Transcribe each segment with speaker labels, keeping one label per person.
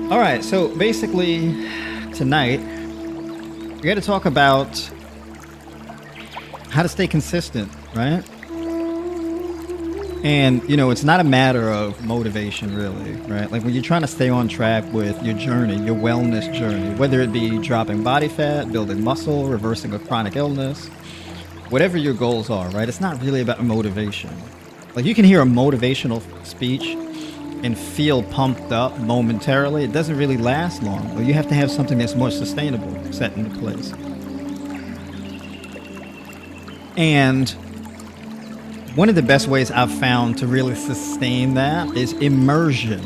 Speaker 1: All right, so basically tonight we got to talk about how to stay consistent, right? And it's not a matter of motivation, really, right? Like when you're trying to stay on track with your journey, your wellness journey, whether it be dropping body fat, building muscle, reversing a chronic illness, whatever your goals are, right? It's not really about motivation. Like you can hear a motivational speech and feel pumped up momentarily. It doesn't really last long. But you have to have something that's more sustainable set into place. And one of the best ways I've found to really sustain that is immersion.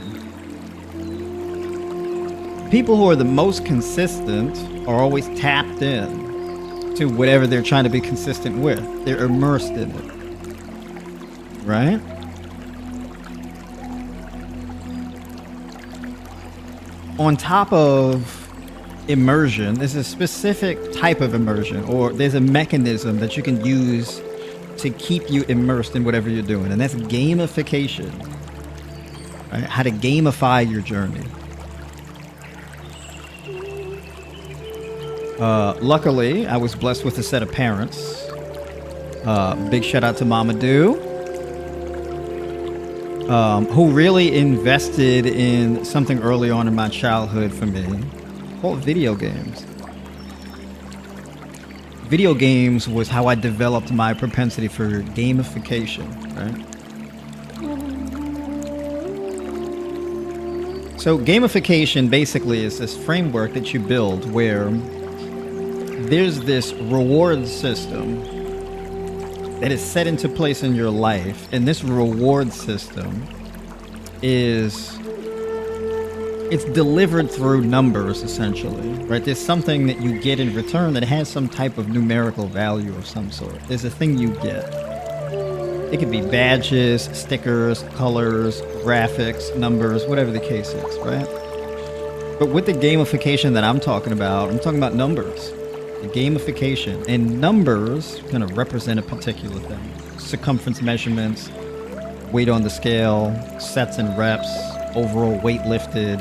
Speaker 1: People who are the most consistent are always tapped in to whatever they're trying to be consistent with. They're immersed in it, right? On top of immersion, there's a specific type of immersion, or there's a mechanism that you can use to keep you immersed in whatever you're doing, and that's gamification. Right? How to gamify your journey. Luckily, I was blessed with a set of parents. Big shout out to Mama Do, who really invested in something early on in my childhood for me, called video games. Video games was how I developed my propensity for gamification, right? So gamification basically is this framework that you build where there's this reward system that is set into place in your life, and this reward system it's delivered through numbers, essentially, right? There's something that you get in return that has some type of numerical value of some sort. There's a thing you get. It could be badges, stickers, colors, graphics, numbers, whatever the case is, right? But with the gamification that I'm talking about numbers. The gamification. And numbers kind of represent a particular thing. Circumference measurements, weight on the scale, sets and reps, overall weight lifted,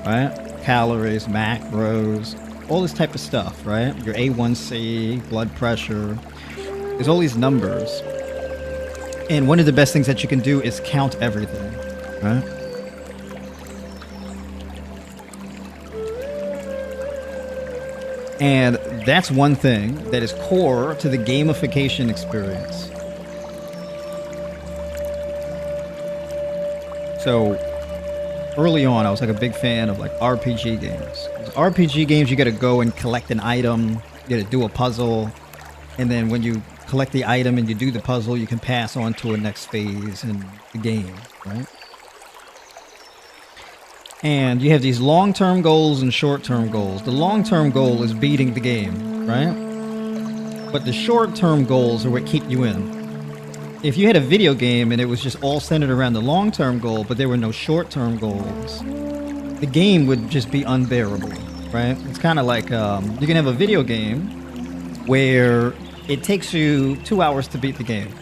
Speaker 1: right? Calories, macros, all this type of stuff, right? Your A1C, blood pressure. There's all these numbers. And one of the best things that you can do is count everything, right? And that's one thing that is core to the gamification experience. So early on, I was like a big fan of like RPG games. RPG games, you got to go and collect an item, you got to do a puzzle, and then when you collect the item and you do the puzzle, you can pass on to a next phase in the game, right? And you have these long-term goals and short-term goals. The long-term goal is beating the game, right? But the short-term goals are what keep you in. If you had a video game and it was just all centered around the long-term goal, but there were no short-term goals, the game would just be unbearable, right? It's kind of like you can have a video game where it takes you 2 hours to beat the game.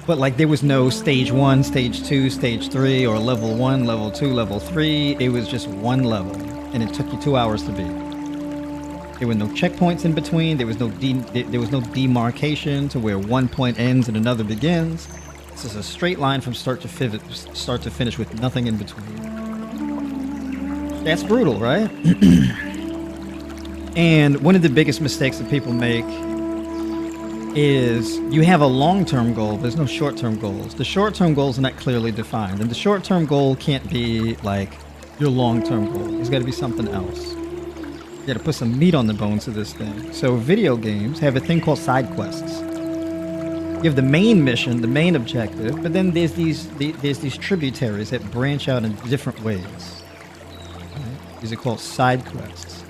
Speaker 1: But like there was no stage 1, stage 2, stage 3, or level 1, level 2, level 3. It was just one level, and it took you 2 hours to beat. There were no checkpoints in between. There was no demarcation to where one point ends and another begins. This is a straight line from start to finish with nothing in between. That's brutal, right? And one of the biggest mistakes that people make is you have a long-term goal. There's no short-term goals. The short-term goals are not clearly defined, and the short-term goal can't be like your long-term goal. There's got to be something else. You got to put some meat on the bones of this thing. So video games have a thing called side quests. You have the main mission, the main objective, but then there's these tributaries that branch out in different ways. Right? These are called side quests.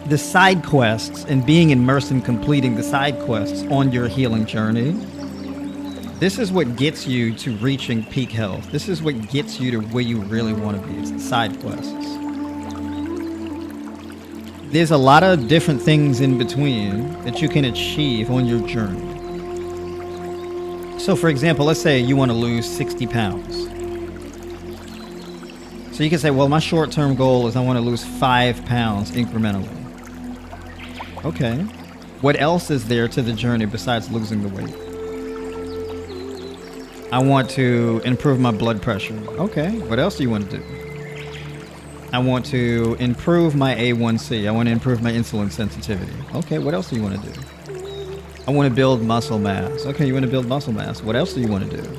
Speaker 1: The side quests and being immersed in completing the side quests on your healing journey, this is what gets you to reaching peak health. This is what gets you to where you really want to be. It's the side quests. There's a lot of different things in between that you can achieve on your journey. So for example, let's say you want to lose 60 pounds. So you can say, well, my short-term goal is I want to lose 5 pounds incrementally. Okay. What else is there to the journey besides losing the weight? I want to improve my blood pressure. Okay. What else do you want to do? I want to improve my A1C. I want to improve my insulin sensitivity. Okay. What else do you want to do? I want to build muscle mass. Okay. You want to build muscle mass. What else do you want to do?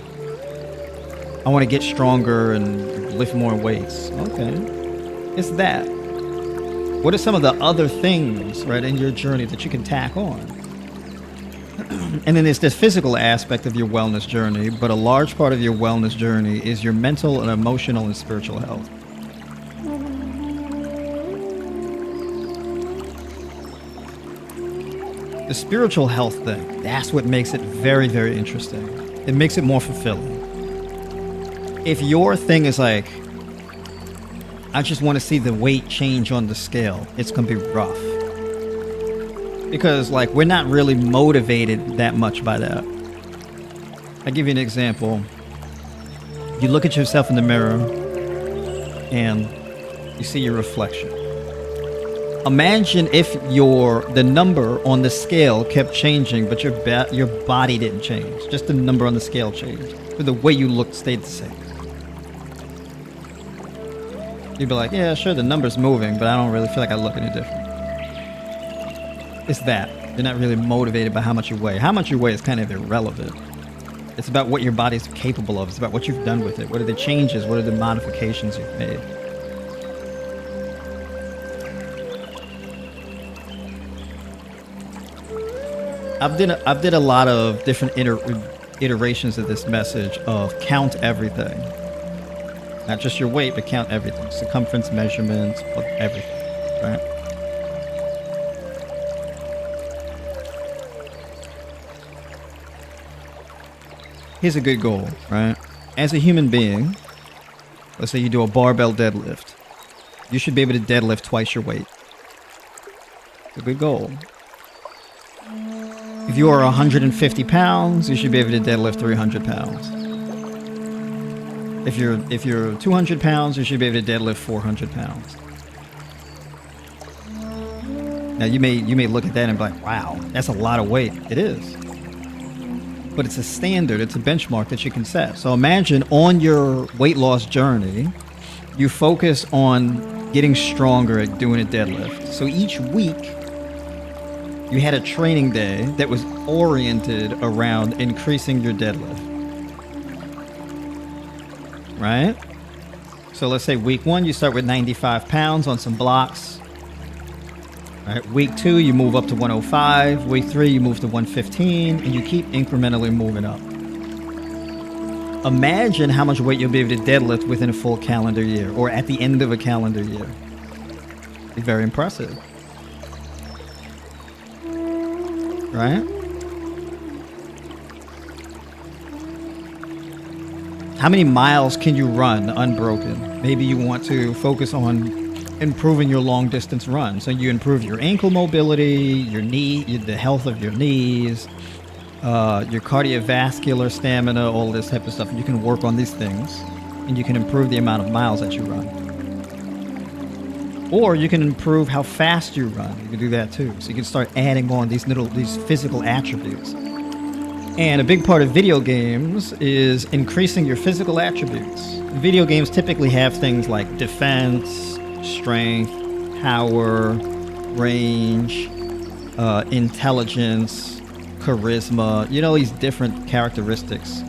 Speaker 1: I want to get stronger and lift more weights. Okay. It's that. What are some of the other things, right, in your journey that you can tack on? And then there's the physical aspect of your wellness journey, but a large part of your wellness journey is your mental and emotional and spiritual health. The spiritual health thing, that's what makes it very, very interesting. It makes it more fulfilling. If your thing is like, I just want to see the weight change on the scale, it's going to be rough. Because, like, we're not really motivated that much by that. I'll give you an example. You look at yourself in the mirror and you see your reflection. Imagine if the number on the scale kept changing, but your body didn't change. Just the number on the scale changed. But the way you looked stayed the same. You'd be like, yeah, sure, the number's moving, but I don't really feel like I look any different. It's that. You're not really motivated by how much you weigh. How much you weigh is kind of irrelevant. It's about what your body's capable of. It's about what you've done with it. What are the changes? What are the modifications you've made? I've did a lot of different iterations of this message of count everything. Not just your weight, but count everything. Circumference measurements of everything, right? Here's a good goal, right? As a human being, let's say you do a barbell deadlift. You should be able to deadlift twice your weight. It's a good goal. If you are 150 pounds, you should be able to deadlift 300 pounds. If you're 200 pounds, you should be able to deadlift 400 pounds. Now you may look at that and be like, wow, that's a lot of weight. It is. But it's a standard, it's a benchmark that you can set. So imagine on your weight loss journey, you focus on getting stronger at doing a deadlift. So each week, you had a training day that was oriented around increasing your deadlift. Right? So let's say week 1, you start with 95 pounds on some blocks. Right? Week 2, you move up to 105. Week 3, you move to 115, and you keep incrementally moving up. Imagine how much weight you'll be able to deadlift within a full calendar year, or at the end of a calendar year. It'd be very impressive. Right? How many miles can you run unbroken? Maybe you want to focus on improving your long distance run. So you improve your ankle mobility, your knee, the health of your knees, your cardiovascular stamina, all this type of stuff. And you can work on these things and you can improve the amount of miles that you run. Or you can improve how fast you run. You can do that too. So you can start adding on these physical attributes. And a big part of video games is increasing your physical attributes. Video games typically have things like defense, strength, power, range, intelligence, charisma, these different characteristics.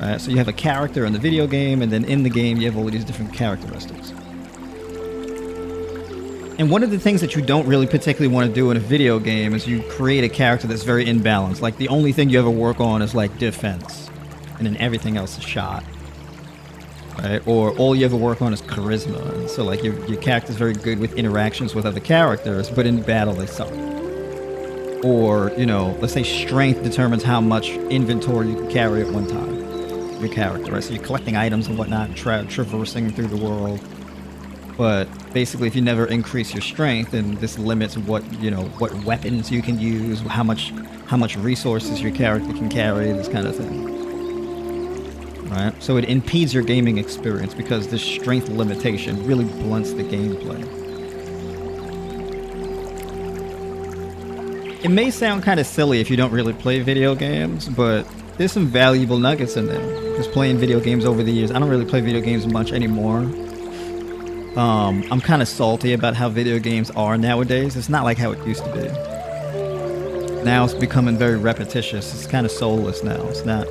Speaker 1: Right? So you have a character in the video game, and then in the game you have all of these different characteristics. And one of the things that you don't really particularly want to do in a video game is you create a character that's very imbalanced. Like the only thing you ever work on is like defense, and then everything else is shot. Right? Or all you ever work on is charisma. And so like your character's very good with interactions with other characters, but in battle they suck. Or, let's say strength determines how much inventory you can carry at one time. Your character, right? So you're collecting items and whatnot, traversing through the world. But basically, if you never increase your strength, then this limits what weapons you can use, how much resources your character can carry, this kind of thing. right? So it impedes your gaming experience because this strength limitation really blunts the gameplay. It may sound kind of silly if you don't really play video games, but there's some valuable nuggets in there. Just playing video games over the years. I don't really play video games much anymore. I'm kind of salty about how video games are nowadays. It's not like how it used to be. Now it's becoming very repetitious. It's kind of soulless now. It's not.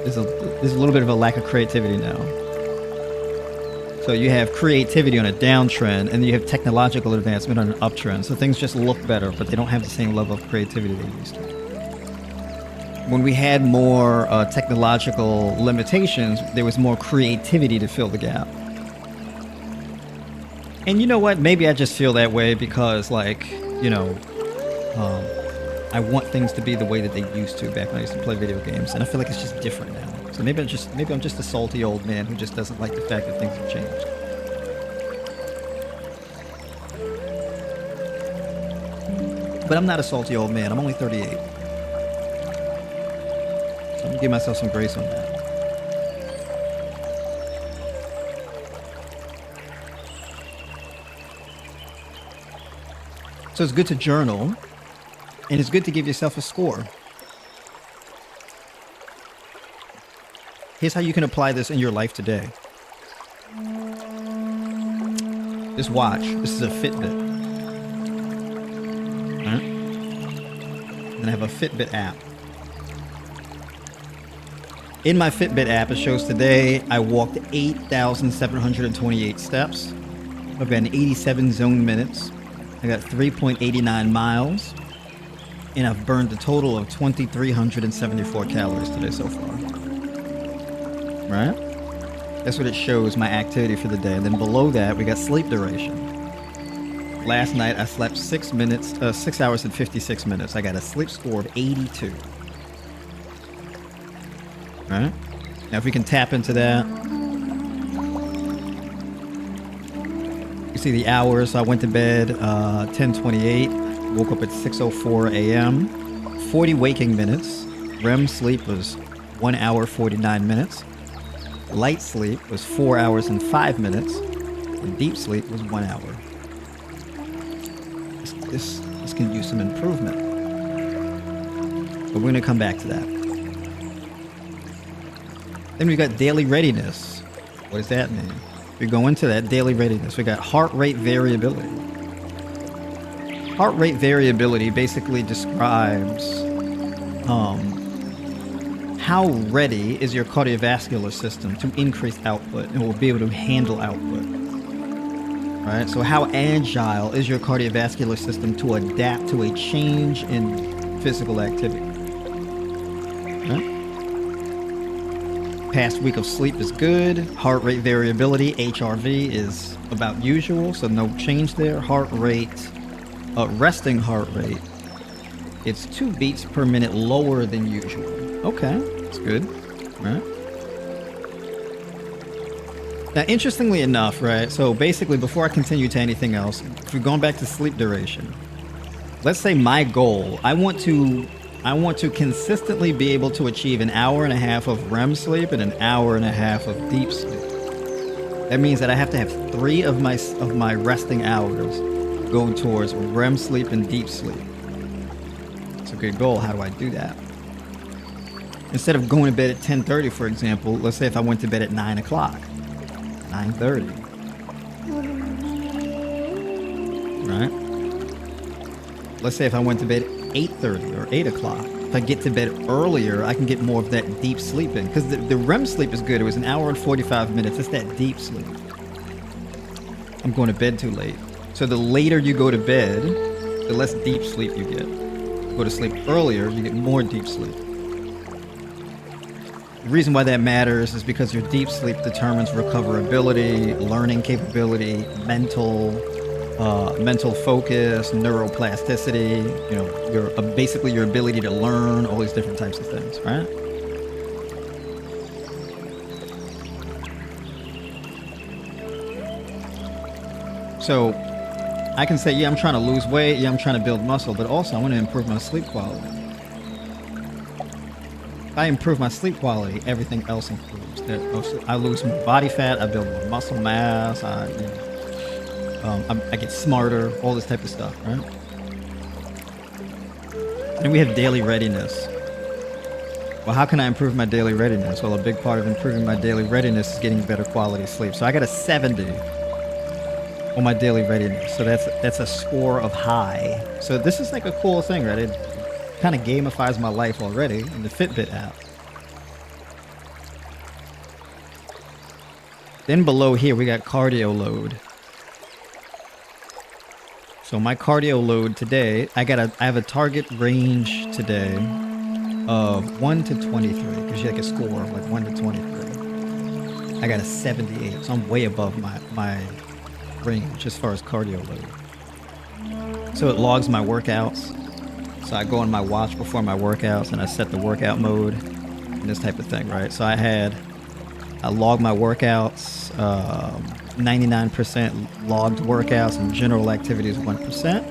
Speaker 1: There's a little bit of a lack of creativity now. So you have creativity on a downtrend, and you have technological advancement on an uptrend. So things just look better, but they don't have the same level of creativity they used to. When we had more technological limitations, there was more creativity to fill the gap. And you know what? Maybe I just feel that way because, like, you know, I want things to be the way that they used to back when I used to play video games, and I feel like it's just different now. So maybe I'm just a salty old man who just doesn't like the fact that things have changed. But I'm not a salty old man. I'm only 38. So I'm gonna give myself some grace on that. So it's good to journal, and it's good to give yourself a score. Here's how you can apply this in your life today. Just watch. This is a Fitbit. Right? And I have a Fitbit app. In my Fitbit app, it shows today I walked 8,728 steps. I've got 87 zone minutes. I got 3.89 miles. And I've burned a total of 2,374 calories today so far. Right? That's what it shows, my activity for the day. And then below that, we got sleep duration. Last night, I slept 6 hours and 56 minutes. I got a sleep score of 82. Right? Now, if we can tap into that, you see the hours. So I went to bed 10:28, woke up at 6:04 a.m. 40 waking minutes. REM sleep was 1 hour 49 minutes. Light sleep was 4 hours and 5 minutes, and deep sleep was 1 hour. This can use some improvement, but we're going to come back to that. Then we got daily readiness. What does that mean? We go into that daily readiness. We got heart rate variability. Heart rate variability basically describes how ready is your cardiovascular system to increase output and will be able to handle output. Right? So how agile is your cardiovascular system to adapt to a change in physical activity? Right? Past week of sleep is good. Heart rate variability, HRV, is about usual, so no change there. Heart rate, resting heart rate, it's 2 beats per minute lower than usual. Okay, that's good. Right. Now, interestingly enough, right, so basically before I continue to anything else, if we're going back to sleep duration, let's say my goal, I want to consistently be able to achieve an hour and a half of REM sleep and an hour and a half of deep sleep. That means that I have to have 3 of my resting hours go towards REM sleep and deep sleep. It's a good goal. How do I do that? Instead of going to bed at 10:30, for example, let's say if I went to bed at 9 o'clock, 9:30, right? Let's say if I went to bed at 8:30 or 8 o'clock, if I get to bed earlier, I can get more of that deep sleep in. Because the REM sleep is good. It was an hour and 45 minutes. It's that deep sleep. I'm going to bed too late. So the later you go to bed, the less deep sleep you get. Go to sleep earlier, you get more deep sleep. The reason why that matters is because your deep sleep determines recoverability, learning capability, mental focus, neuroplasticity, you know, basically your ability to learn, all these different types of things, right? So I can say, yeah, I'm trying to lose weight, yeah, I'm trying to build muscle, but also I want to improve my sleep quality. If I improve my sleep quality, everything else improves. I lose more body fat. I build more muscle mass. I get smarter. All this type of stuff, right? And we have daily readiness. Well, how can I improve my daily readiness? Well, a big part of improving my daily readiness is getting better quality sleep. So I got a 70 on my daily readiness. So that's a score of high. So this is like a cool thing, right? It kind of gamifies my life already in the Fitbit app. Then below here, we got cardio load. So my cardio load today, I have a target range today of 1 to 23, because you like a score of like 1 to 23. I got a 78, so I'm way above my range as far as cardio load. So it logs my workouts. So I go on my watch before my workouts and I set the workout mode and this type of thing, right? So I log my workouts, 99% logged workouts, and general activities 1%,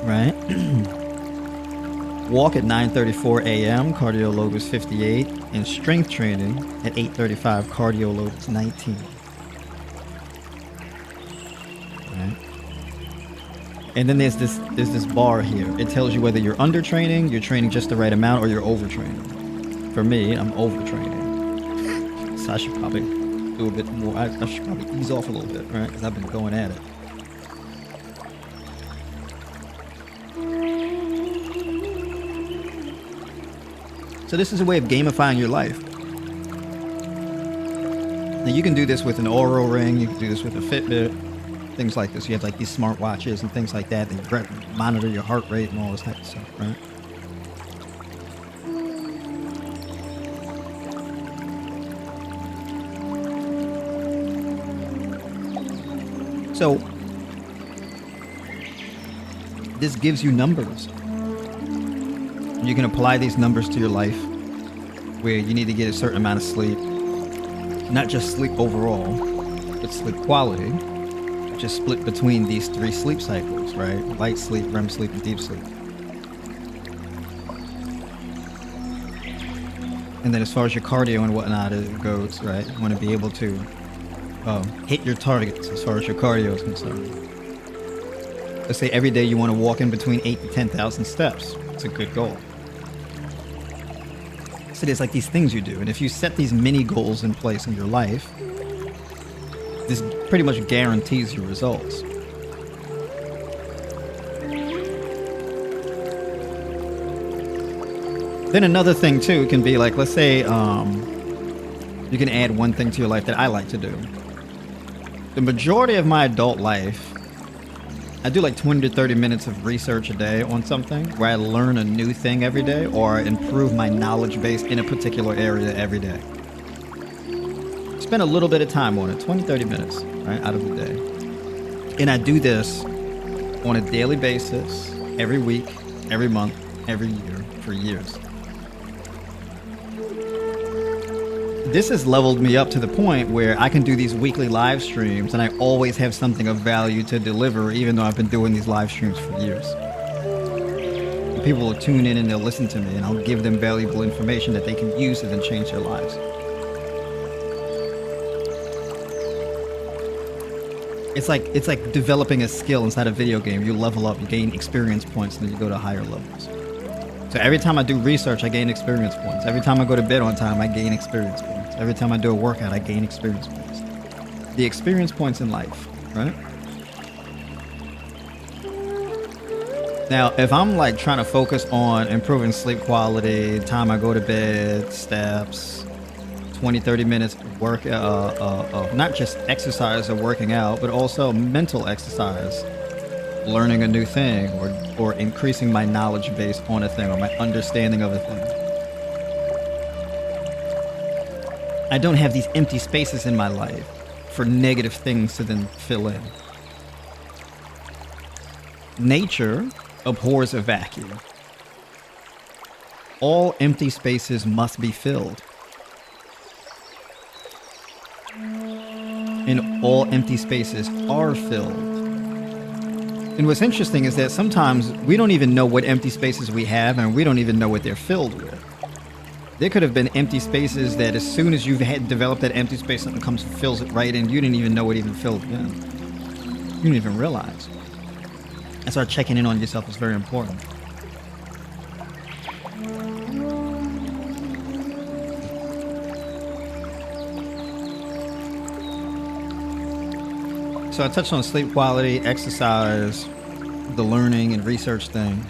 Speaker 1: right? Walk at 9:34 a.m., cardio load was 58, and strength training at 8:35, cardio load was 19. Right? And then there's this bar here. It tells you whether you're undertraining, you're training just the right amount, or you're overtraining. For me, I'm overtraining. So I should probably do a bit more. I should probably ease off a little bit, right? Because I've been going at it. So this is a way of gamifying your life. Now you can do this with an Oura ring. You can do this with a Fitbit. Things like this. You have like these smart watches and things like that. They monitor your heart rate and all this type of stuff, right? So this gives you numbers. You can apply these numbers to your life where you need to get a certain amount of sleep, not just sleep overall, but sleep quality, just split between these 3 sleep cycles, right? Light sleep, REM sleep, and deep sleep. And then as far as your cardio and whatnot goes, right? You want to be able to hit your targets as far as your cardio is concerned. Let's say every day you want to walk in between 8,000 to 10,000 steps. It's a good goal. So there's like these things you do. And if you set these mini goals in place in your life, this pretty much guarantees your results. Then another thing too can be like, let's say you can add one thing to your life that I like to do. The majority of my adult life, I do like 20 to 30 minutes of research a day on something where I learn a new thing every day or improve my knowledge base in a particular area every day. Spend a little bit of time on it, 20, 30 minutes, right, out of the day. And I do this on a daily basis, every week, every month, every year, for years. This has leveled me up to the point where I can do these weekly live streams and I always have something of value to deliver, even though I've been doing these live streams for years. And people will tune in and they'll listen to me and I'll give them valuable information that they can use to then change their lives. It's like developing a skill inside a video game. You level up, you gain experience points, and then you go to higher levels. So every time I do research, I gain experience points. Every time I go to bed on time, I gain experience points. Every time I do a workout, I gain experience points. The experience points in life, right? Now, if I'm like trying to focus on improving sleep quality, time I go to bed, steps, 20, 30 minutes work of not just exercise or working out, but also mental exercise, learning a new thing or increasing my knowledge base on a thing or my understanding of a thing. I don't have these empty spaces in my life for negative things to then fill in. Nature abhors a vacuum. All empty spaces must be filled. And all empty spaces are filled. And what's interesting is that sometimes we don't even know what empty spaces we have and we don't even know what they're filled with. There could have been empty spaces that as soon as you've had developed that empty space, something comes and fills it right in. You didn't even know it even filled it in. You didn't even realize. That's why checking in on yourself is very important. So I touched on sleep quality, exercise, the learning and research thing.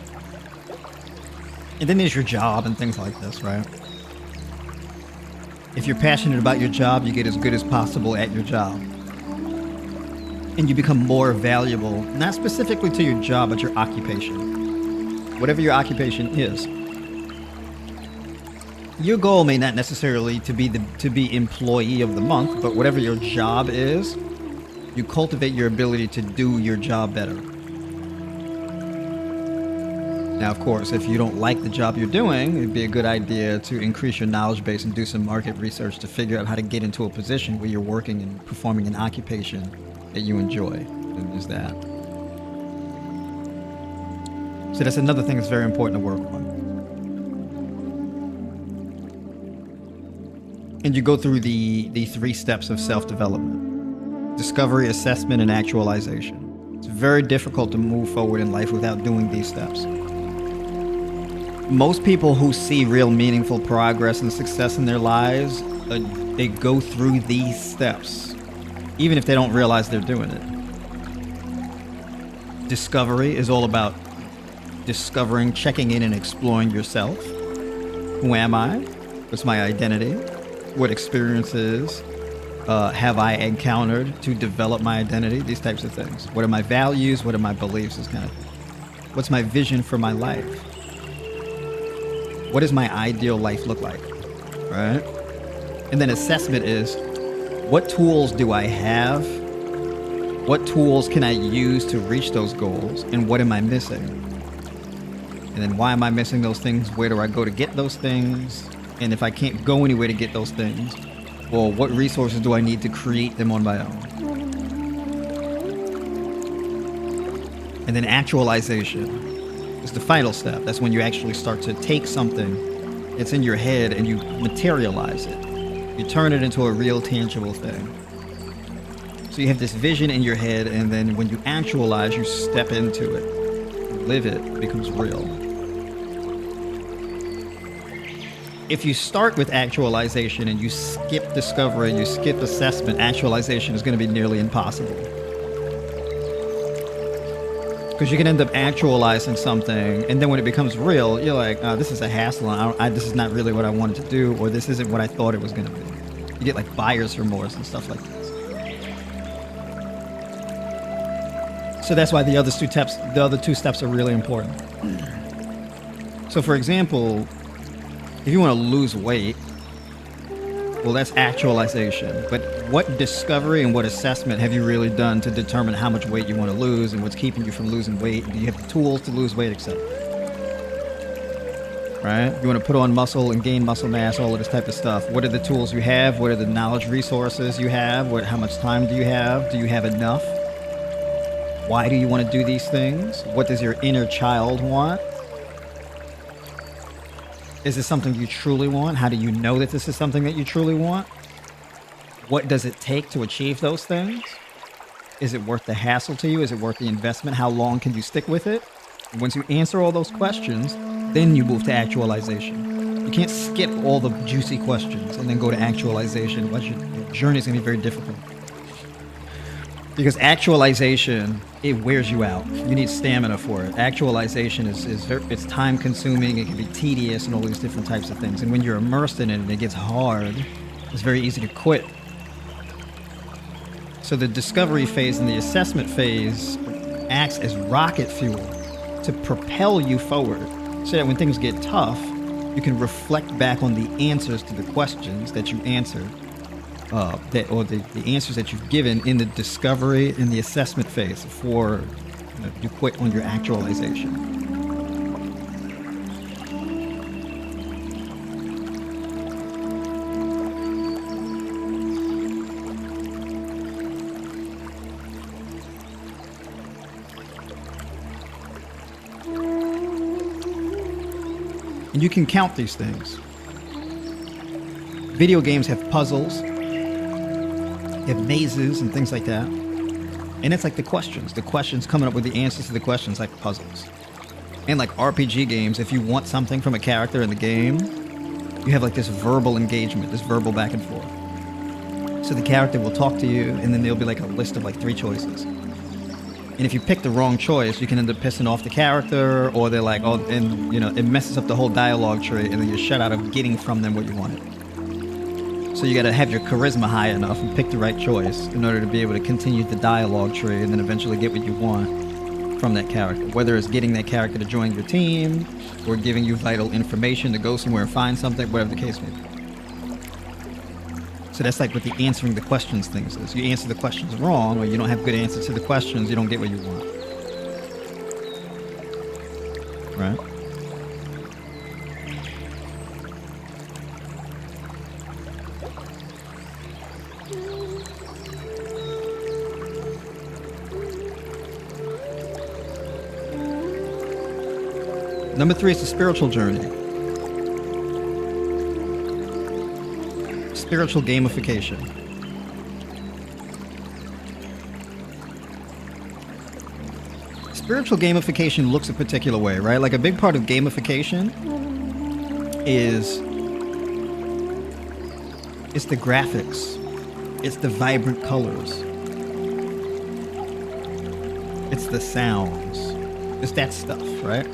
Speaker 1: And then there's your job and things like this, right? If you're passionate about your job, you get as good as possible at your job. And you become more valuable, not specifically to your job, but your occupation. Whatever your occupation is. Your goal may not necessarily to be employee of the month, but whatever your job is, you cultivate your ability to do your job better. Now, of course, if you don't like the job you're doing, it'd be a good idea to increase your knowledge base and do some market research to figure out how to get into a position where you're working and performing an occupation that you enjoy. And there's that. So that's another thing that's very important to work on. And you go through the 3 steps of self-development: discovery, assessment, and actualization. It's very difficult to move forward in life without doing these steps. Most people who see real meaningful progress and success in their lives, they go through these steps, even if they don't realize they're doing it. Discovery is all about discovering, checking in, and exploring yourself. Who am I? What's my identity? What experiences have I encountered to develop my identity? These types of things. What are my values? What are my beliefs? This kind of thing. What's my vision for my life? What does my ideal life look like? Right? And then assessment is, what tools do I have? What tools can I use to reach those goals? And what am I missing? And then why am I missing those things? Where do I go to get those things? And if I can't go anywhere to get those things, well, what resources do I need to create them on my own? And then actualization is the final step. That's when you actually start to take something that's in your head and you materialize it. You turn it into a real, tangible thing. So you have this vision in your head, and then when you actualize, you step into it, you live it, it becomes real. If you start with actualization and you skip discovery, you skip assessment, actualization is going to be nearly impossible. Because you can end up actualizing something, and then when it becomes real, you're like, oh, this is a hassle, this is not really what I wanted to do, or this isn't what I thought it was going to be. You get like buyer's remorse and stuff like this. So that's why the other 2 steps are really important. So for example, if you want to lose weight, well, that's actualization. But what discovery and what assessment have you really done to determine how much weight you want to lose and what's keeping you from losing weight? Do you have the tools to lose weight, etc.? Right? You want to put on muscle and gain muscle mass, all of this type of stuff. What are the tools you have? What are the knowledge resources you have? How much time do you have? Do you have enough? Why do you want to do these things? What does your inner child want? Is this something you truly want? How do you know that this is something that you truly want? What does it take to achieve those things? Is it worth the hassle to you? Is it worth the investment? How long can you stick with it? And once you answer all those questions, then you move to actualization. You can't skip all the juicy questions and then go to actualization. Your journey is going to be very difficult. Because actualization, it wears you out. You need stamina for it. Actualization it's time consuming, it can be tedious and all these different types of things. And when you're immersed in it and it gets hard, it's very easy to quit. So the discovery phase and the assessment phase acts as rocket fuel to propel you forward. So that when things get tough, you can reflect back on the answers to the questions that you answered. The answers that you've given in the discovery and the assessment phase before you quit on your actualization. And you can count these things. Video games have puzzles, they have mazes and things like that. And it's like the questions coming up with the answers to the questions, like puzzles. And like RPG games, if you want something from a character in the game, you have like this verbal engagement, this verbal back and forth. So the character will talk to you, and then there'll be like a list of like 3 choices. And if you pick the wrong choice, you can end up pissing off the character, or they're like, oh, and you know, it messes up the whole dialogue tree, and then you're shut out of getting from them what you wanted. So you gotta have your charisma high enough and pick the right choice in order to be able to continue the dialogue tree and then eventually get what you want from that character. Whether it's getting that character to join your team, or giving you vital information to go somewhere and find something, whatever the case may be. So that's like what the answering the questions things is. You answer the questions wrong, or you don't have good answers to the questions, you don't get what you want. Right? Number 3 is the spiritual journey. Spiritual gamification. Spiritual gamification looks a particular way, right? Like a big part of gamification is it's the graphics, it's the vibrant colors, it's the sounds, it's that stuff, right?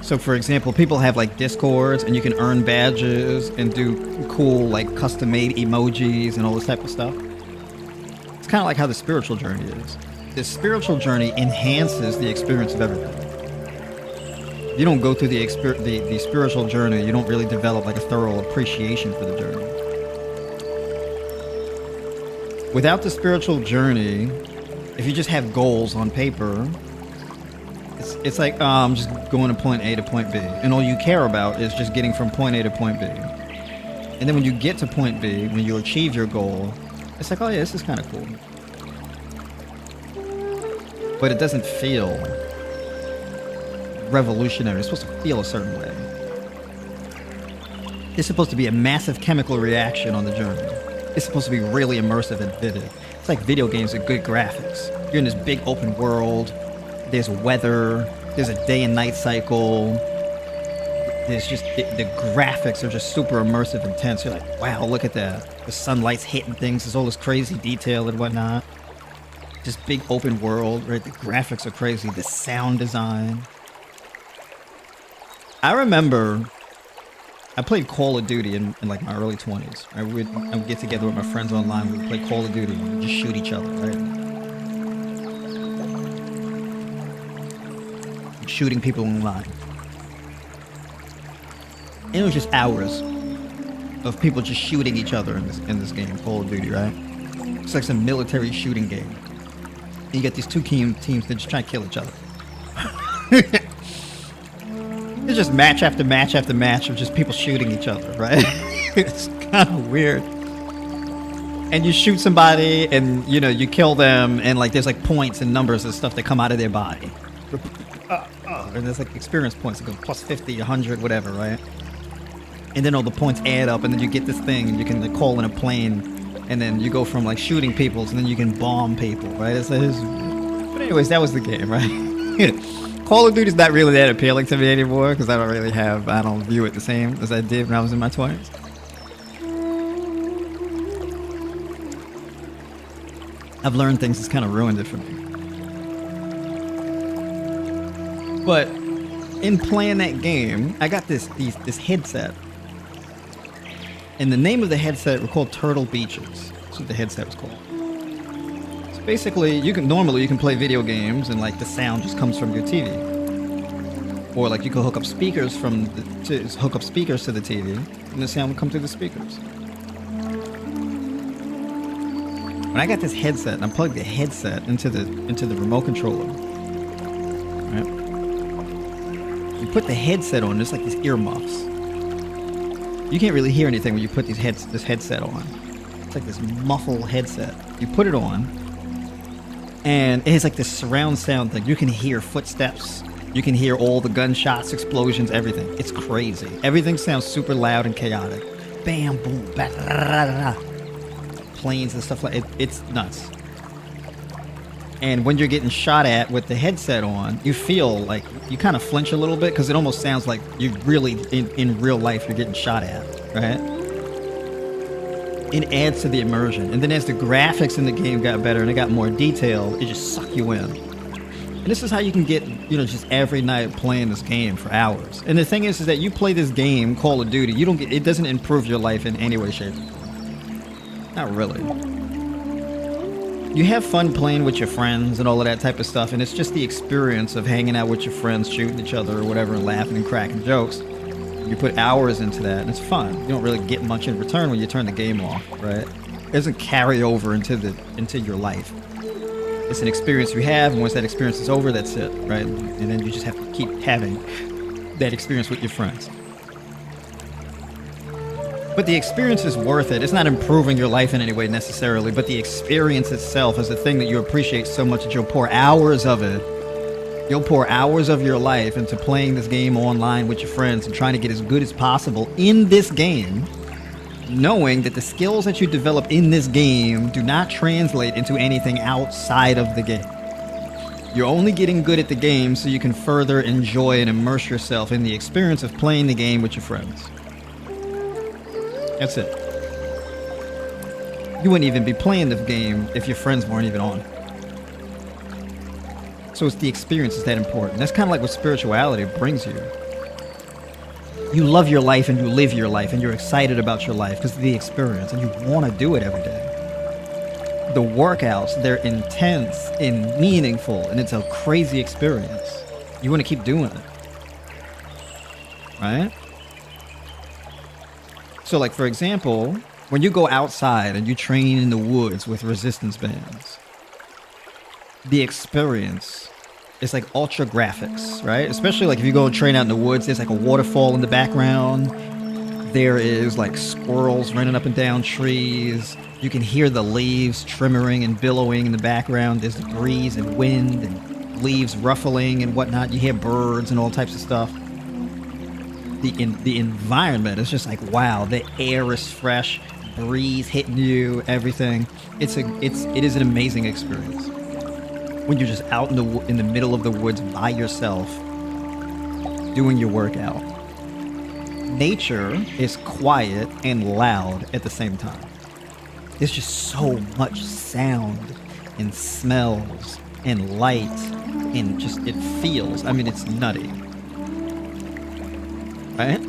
Speaker 1: So for example, people have like Discords, and you can earn badges and do cool like custom made emojis and all this type of stuff. It's kind of like how the spiritual journey is. The spiritual journey enhances the experience of everything. You don't go through the spiritual journey, you don't really develop like a thorough appreciation for the journey. Without the spiritual journey, if you just have goals on paper, it's like I'm just going to point A to point B, and all you care about is just getting from point A to point B. And then when you get to point B, when you achieve your goal, it's like, oh yeah, this is kind of cool. But it doesn't feel revolutionary. It's supposed to feel a certain way. It's supposed to be a massive chemical reaction on the journey. It's supposed to be really immersive and vivid. It's like video games with good graphics. You're in this big open world. There's weather, there's a day and night cycle, there's just, the graphics are just super immersive and intense. You're like, wow, look at that. The sunlight's hitting things, there's all this crazy detail and whatnot. Just big open world, right? The graphics are crazy, the sound design. I remember, I played Call of Duty in like my early 20s. Right? I would get together with my friends online, we would play Call of Duty and just shoot each other, right? Shooting people online. And it was just hours of people just shooting each other in this game, Call of Duty, right? It's like some military shooting game. And you got these 2 teams that just try to kill each other. It's just match after match after match of just people shooting each other, right? It's kind of weird. And you shoot somebody, and you know, you kill them, and like there's like points and numbers and stuff that come out of their body. And there's like experience points that go plus 50, 100, whatever, right? And then all the points add up, and then you get this thing, and you can like call in a plane, and then you go from like shooting people, and then you can bomb people, right? But anyways, that was the game, right? Call of Duty's not really that appealing to me anymore, because I don't view it the same as I did when I was in my 20s. I've learned things that's kind of ruined it for me. But in playing that game, I got this headset. And the name of the headset were called Turtle Beaches. That's what the headset was called. So basically, you can play video games and like the sound just comes from your TV. Or like you could hook up speakers to the TV, and the sound would come through the speakers. When I got this headset and I plugged the headset into the remote controller, right? You put the headset on, there's like these earmuffs. You can't really hear anything when you put this headset on. It's like this muffled headset. You put it on, and it has like this surround sound thing. You can hear footsteps. You can hear all the gunshots, explosions, everything. It's crazy. Everything sounds super loud and chaotic. Bam, boom, ba, da, da, da. Planes and stuff like it. It's nuts. And when you're getting shot at with the headset on, you feel like you kind of flinch a little bit because it almost sounds like you really, in real life, you're getting shot at, right? It adds to the immersion. And then as the graphics in the game got better and it got more detailed, it just sucked you in. And this is how you can get, just every night playing this game for hours. And the thing is that you play this game, Call of Duty, it doesn't improve your life in any way, shape, or form. Not really. You have fun playing with your friends and all of that type of stuff, and it's just the experience of hanging out with your friends, shooting each other or whatever, and laughing and cracking jokes. You put hours into that, and it's fun. You don't really get much in return when you turn the game off, right? It doesn't carry over into your life. It's an experience you have, and once that experience is over, that's it, right? And then you just have to keep having that experience with your friends. But the experience is worth it. It's not improving your life in any way necessarily, but the experience itself is the thing that you appreciate so much that you'll pour hours of it. You'll pour hours of your life into playing this game online with your friends and trying to get as good as possible in this game, knowing that the skills that you develop in this game do not translate into anything outside of the game. You're only getting good at the game so you can further enjoy and immerse yourself in the experience of playing the game with your friends. That's it. You wouldn't even be playing the game if your friends weren't even on. So it's the experience is that important. That's kind of like what spirituality brings you. You love your life and you live your life and you're excited about your life because of the experience and you want to do it every day. The workouts, they're intense and meaningful and it's a crazy experience. You want to keep doing it. Right? So like, for example, when you go outside and you train in the woods with resistance bands, the experience is like ultra graphics, right? Especially like if you go and train out in the woods, there's like a waterfall in the background. There is like squirrels running up and down trees. You can hear the leaves tremering and billowing in the background. There's the breeze and wind and leaves ruffling and whatnot. You hear birds and all types of stuff. The environment is just like, wow, the air is fresh, breeze hitting you, everything. It is an amazing experience when you're just out in the middle of the woods by yourself doing your workout. Nature is quiet and loud at the same time. There's just so much sound and smells and light and just it feels, I mean, it's nutty. Right?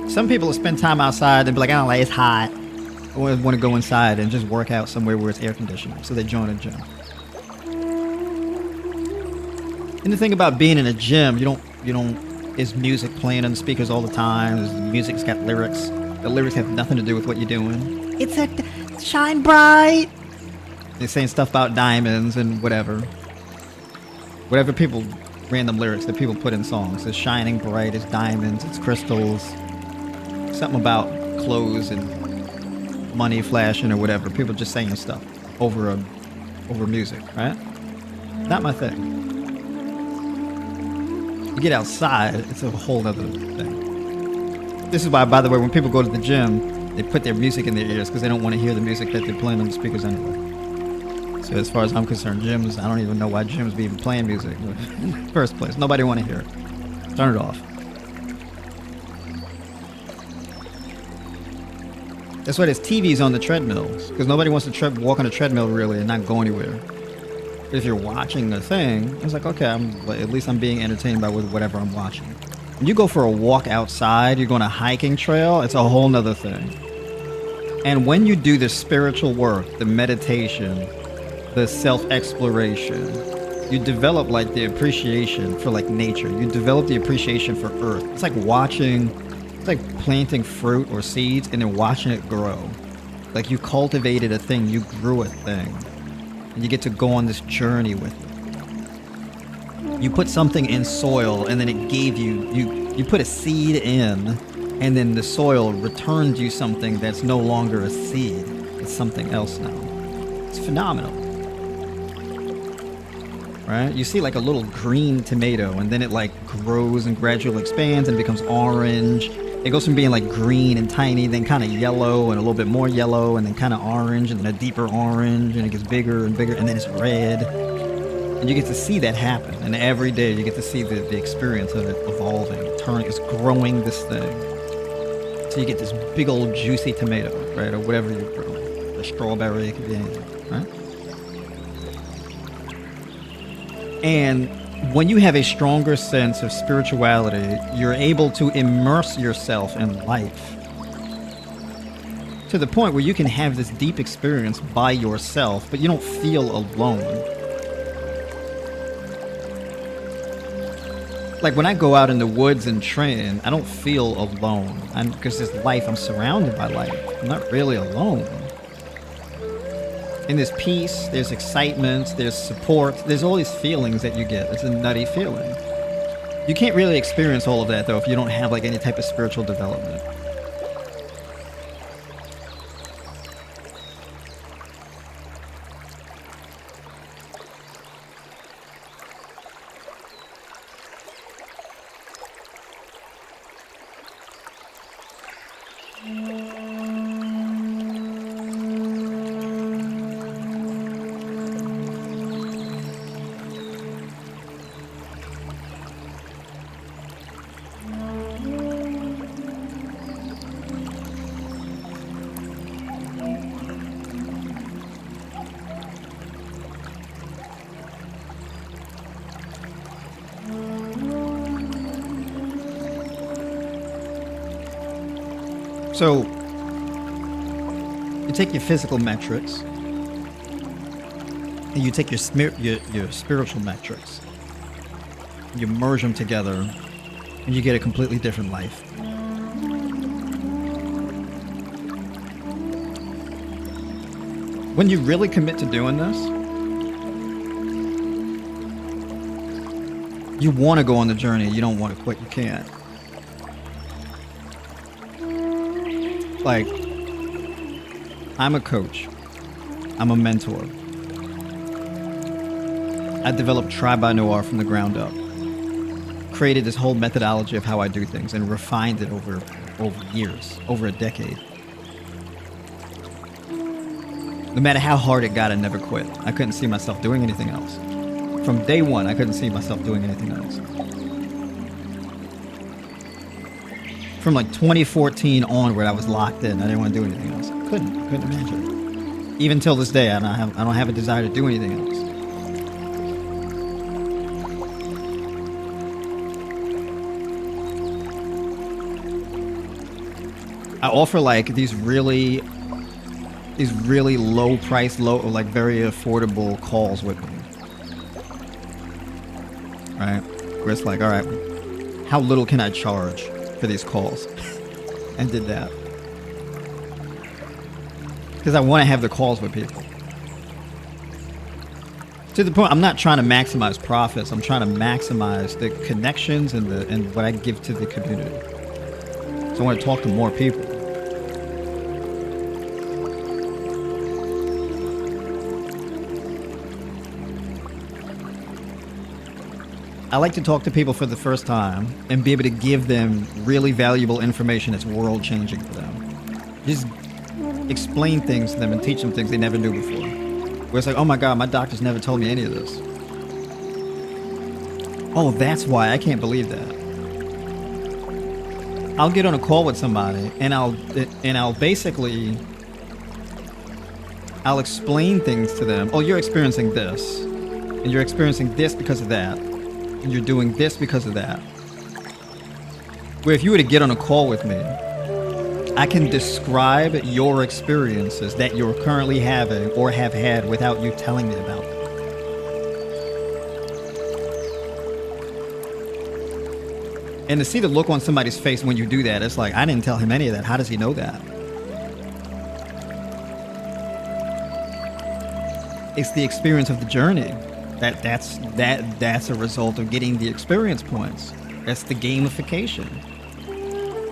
Speaker 1: Some people will spend time outside and be like, I don't like, it's hot. I want to go inside and just work out somewhere where it's air conditioned. So they join a gym. And the thing about being in a gym, you don't, is music playing on the speakers all the time? The music's got lyrics. The lyrics have nothing to do with what you're doing. It's a shine bright. They're saying stuff about diamonds and whatever. Whatever people, random lyrics that people put in songs. It's shining bright, it's diamonds, it's crystals. Something about clothes and money flashing or whatever. People just saying stuff over music, right? Not my thing. You get outside, it's a whole other thing. This is why, by the way, when people go to the gym, they put their music in their ears because they don't want to hear the music that they're playing on the speakers anyway. So as far as I'm concerned, gyms, I don't even know why gyms be even playing music in the first place. Nobody want to hear it. Turn it off. That's why there's TVs on the treadmills, because nobody wants to walk on a treadmill really and not go anywhere. But if you're watching the thing, it's like, okay, at least I'm being entertained by whatever I'm watching. When you go for a walk outside, you're going on a hiking trail, it's a whole nother thing. And when you do the spiritual work, the meditation, the self-exploration, you develop like the appreciation for like nature. You develop the appreciation for earth. It's like planting fruit or seeds and then watching it grow. Like you cultivated a thing, you grew a thing. And you get to go on this journey with it. You put something in soil and then it gave you put a seed in and then the soil returned you something that's no longer a seed. It's something else now. It's phenomenal. right? You see like a little green tomato, and then it like grows and gradually expands and it becomes orange. It goes from being like green and tiny, then kind of yellow and a little bit more yellow, and then kind of orange, and then a deeper orange, and it gets bigger and bigger, and then it's red. And you get to see that happen. And every day you get to see the experience of it evolving, turning, it's growing this thing. So you get this big old juicy tomato, right? Or whatever you grow. A strawberry, it could be anything, right? And when you have a stronger sense of spirituality, you're able to immerse yourself in life to the point where you can have this deep experience by yourself, but you don't feel alone. Like when I go out in the woods and train, I don't feel alone. Because this life, I'm surrounded by life. I'm not really alone. And there's peace, there's excitement, there's support, there's all these feelings that you get. It's a nutty feeling. You can't really experience all of that though if you don't have like any type of spiritual development. So, you take your physical metrics, and you take your spiritual metrics, you merge them together, and you get a completely different life. When you really commit to doing this, you want to go on the journey, you don't want to quit, you can't. Like, I'm a coach. I'm a mentor. I developed Tribe by Noire from the ground up. Created this whole methodology of how I do things and refined it over years, over a decade. No matter how hard it got, I never quit. I couldn't see myself doing anything else. From day one, I couldn't see myself doing anything else. From like 2014 onward, I was locked in. I didn't want to do anything else. I couldn't imagine it. Even till this day, I don't have a desire to do anything else. I offer like these really low price, like very affordable calls with me. Right? Where it's like, all right, how little can I charge for these calls? And did that. Because I want to have the calls with people. To the point, I'm not trying to maximize profits. I'm trying to maximize the connections and what I give to the community. So I want to talk to more people. I like to talk to people for the first time and be able to give them really valuable information that's world-changing for them. Just explain things to them and teach them things they never knew before. Where it's like, oh my God, my doctor's never told me any of this. Oh, that's why. I can't believe that. I'll get on a call with somebody and I'll explain things to them. Oh, you're experiencing this, and you're experiencing this because of that. And you're doing this because of that. Where if you were to get on a call with me, I can describe your experiences that you're currently having or have had without you telling me about them. And to see the look on somebody's face when you do that, it's like, I didn't tell him any of that. How does he know that? It's the experience of the journey. That's a result of getting the experience points. That's the gamification.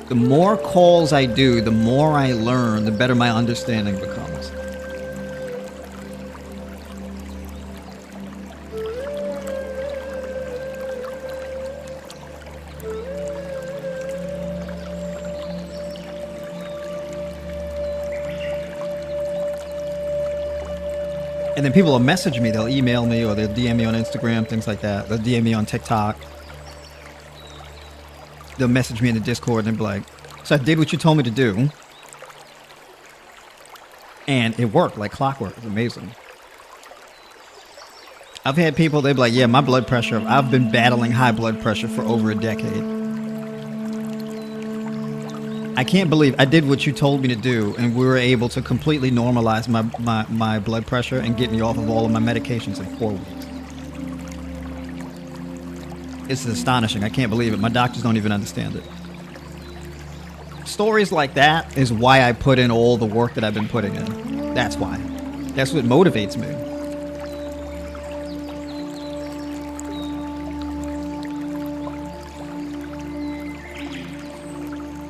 Speaker 1: The more calls I do, the more I learn, the better my understanding becomes. And then people will message me, they'll email me, or they'll DM me on Instagram, things like that. They'll DM me on TikTok. They'll message me in the Discord and be like, so I did what you told me to do. And it worked like clockwork. It's amazing. I've had people, they'd be like, yeah, my blood pressure, I've been battling high blood pressure for over a decade. I can't believe I did what you told me to do, and we were able to completely normalize my blood pressure and get me off of all of my medications in 4 weeks. It's astonishing. I can't believe it. My doctors don't even understand it. Stories like that is why I put in all the work that I've been putting in. That's why. That's what motivates me.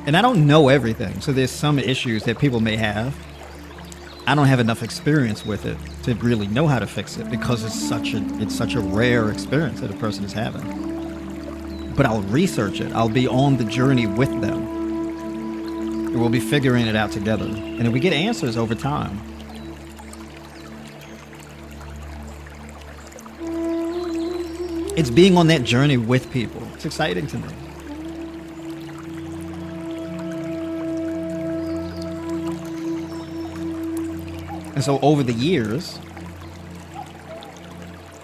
Speaker 1: And I don't know everything, so there's some issues that people may have. I don't have enough experience with it to really know how to fix it because it's such a rare experience that a person is having. But I'll research it. I'll be on the journey with them. And we'll be figuring it out together. And then we get answers over time. It's being on that journey with people. It's exciting to me. And so over the years,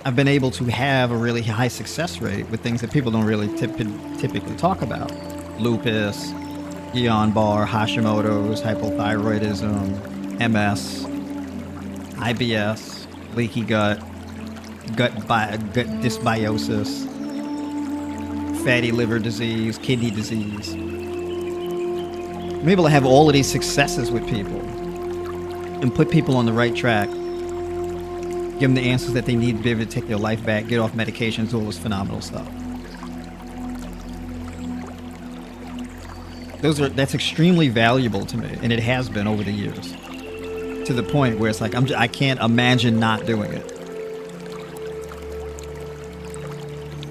Speaker 1: I've been able to have a really high success rate with things that people don't really typically talk about. Lupus, Guillain-Barré, Hashimoto's, hypothyroidism, MS, IBS, leaky gut, gut dysbiosis, fatty liver disease, kidney disease. I'm able to have all of these successes with people and put people on the right track, give them the answers that they need to be able to take their life back, get off medications, all this phenomenal stuff. That's extremely valuable to me, and it has been over the years, to the point where it's like I can't imagine not doing it.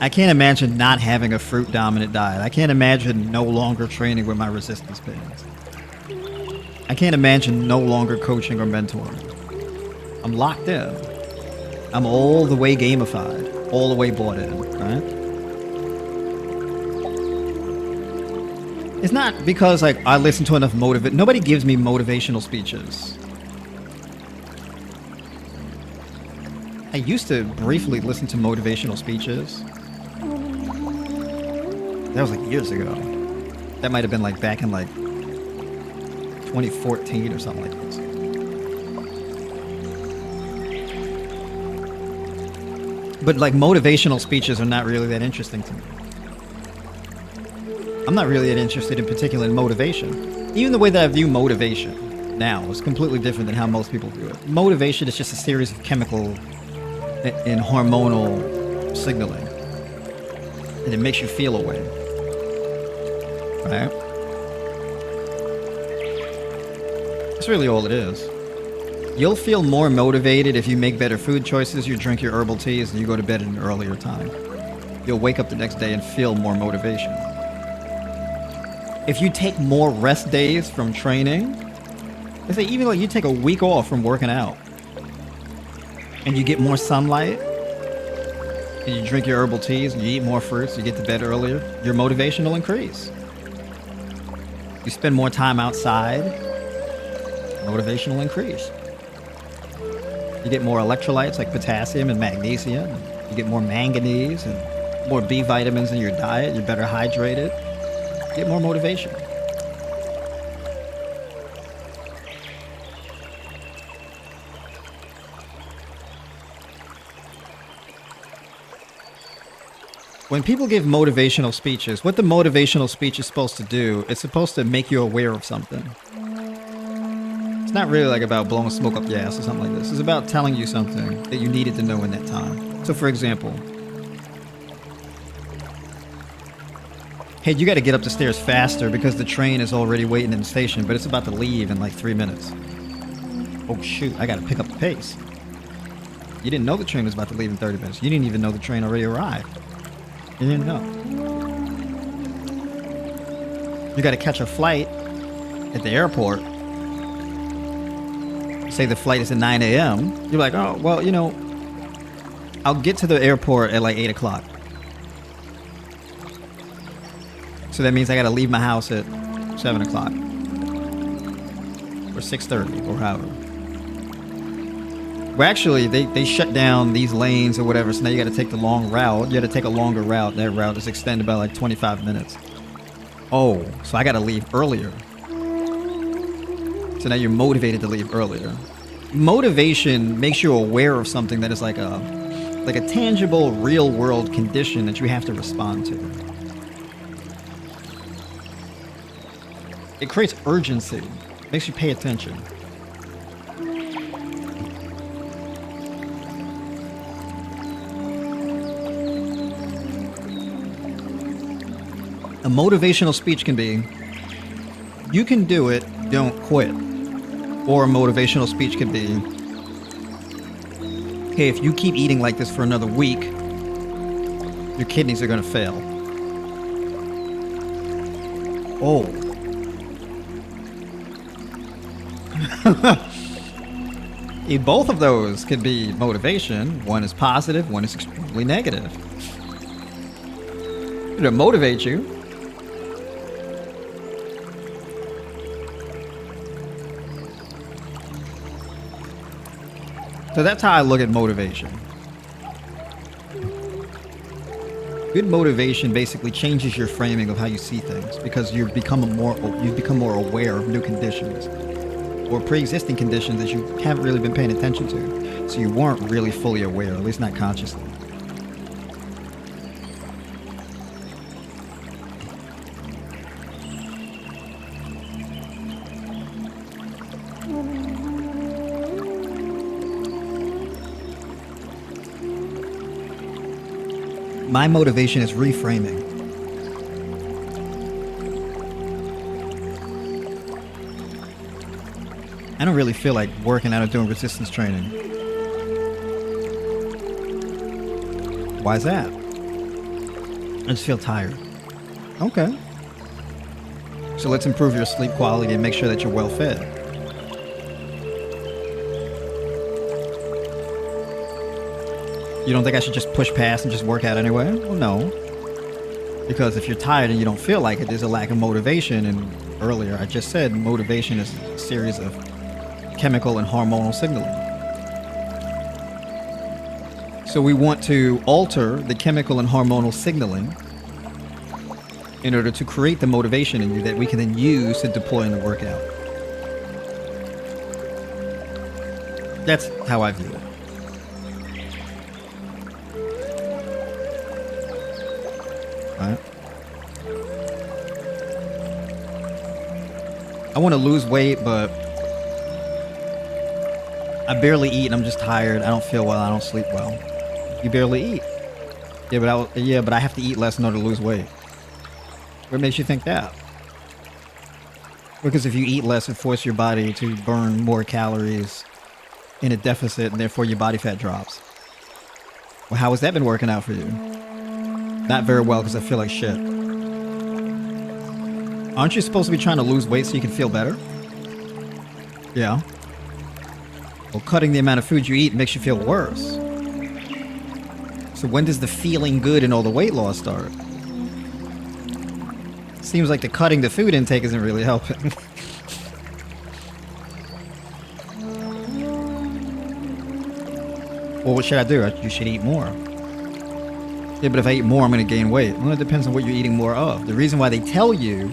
Speaker 1: I can't imagine not having a fruit dominant diet. I can't imagine no longer training with my resistance bands. I can't imagine no longer coaching or mentoring. I'm locked in. I'm all the way gamified, all the way bought in, right? It's not because like I listen to enough nobody gives me motivational speeches. I used to briefly listen to motivational speeches. That was like years ago. That might have been like back in like 2014 or something like this. But like motivational speeches are not really that interesting to me. I'm not really that interested in particular in motivation. Even the way that I view motivation now is completely different than how most people view it. Motivation is just a series of chemical and hormonal signaling. And it makes you feel a way. Right? That's really all it is. You'll feel more motivated if you make better food choices, you drink your herbal teas, and you go to bed at an earlier time. You'll wake up the next day and feel more motivation. If you take more rest days from training, let's say even like you take a week off from working out, and you get more sunlight, and you drink your herbal teas, and you eat more fruits, you get to bed earlier, your motivation will increase. You spend more time outside, motivation will increase. You get more electrolytes like potassium and magnesium. You get more manganese and more B vitamins in your diet. You're better hydrated. You get more motivation. When people give motivational speeches, what the motivational speech is supposed to do, it's supposed to make you aware of something. It's not really like about blowing smoke up your ass or something like this. It's about telling you something that you needed to know in that time. So for example, hey, you got to get up the stairs faster because the train is already waiting in the station, but it's about to leave in like 3 minutes. Oh shoot, I got to pick up the pace. You didn't know the train was about to leave in 30 minutes. You didn't even know the train already arrived. You didn't know. You got to catch a flight at the airport. say the flight is at 9 a.m., you're like, oh, well, you know, I'll get to the airport at like 8 o'clock. So that means I got to leave my house at 7 o'clock. Or 6:30, or however. Well, actually, they shut down these lanes or whatever, so now you got to take the long route. You got to take a longer route. That route is extended by like 25 minutes. Oh, so I got to leave earlier. So now you're motivated to leave earlier. Motivation makes you aware of something that is like a tangible, real-world condition that you have to respond to. It creates urgency. Makes you pay attention. A motivational speech can be, you can do it, don't quit. Or a motivational speech could be, hey, if you keep eating like this for another week, your kidneys are going to fail. Oh. Both of those could be motivation. One is positive, one is extremely negative. It'll motivate you. So that's how I look at motivation. Good motivation basically changes your framing of how you see things because you've become more aware of new conditions or pre-existing conditions that you haven't really been paying attention to. So you weren't really fully aware, at least not consciously. My motivation is reframing. I don't really feel like working out or doing resistance training. Why is that? I just feel tired. Okay. So let's improve your sleep quality and make sure that you're well fed. You don't think I should just push past and just work out anyway? Well, no. Because if you're tired and you don't feel like it, there's a lack of motivation. And earlier, I just said motivation is a series of chemical and hormonal signaling. So we want to alter the chemical and hormonal signaling in order to create the motivation in you that we can then use to deploy in the workout. That's how I view it. Right. I want to lose weight, but I barely eat and I'm just tired. I don't feel well. I don't sleep well. You barely eat. Yeah, but I have to eat less in order to lose weight. What makes you think that? Because if you eat less, it forces your body to burn more calories in a deficit, and therefore your body fat drops. Well, how has that been working out for you? Not very well, because I feel like shit. Aren't you supposed to be trying to lose weight so you can feel better? Yeah. Well, cutting the amount of food you eat makes you feel worse. So when does the feeling good and all the weight loss start? Seems like the cutting the food intake isn't really helping. Well, what should I do? You should eat more. Yeah, but if I eat more, I'm going to gain weight. Well, it depends on what you're eating more of. The reason why they tell you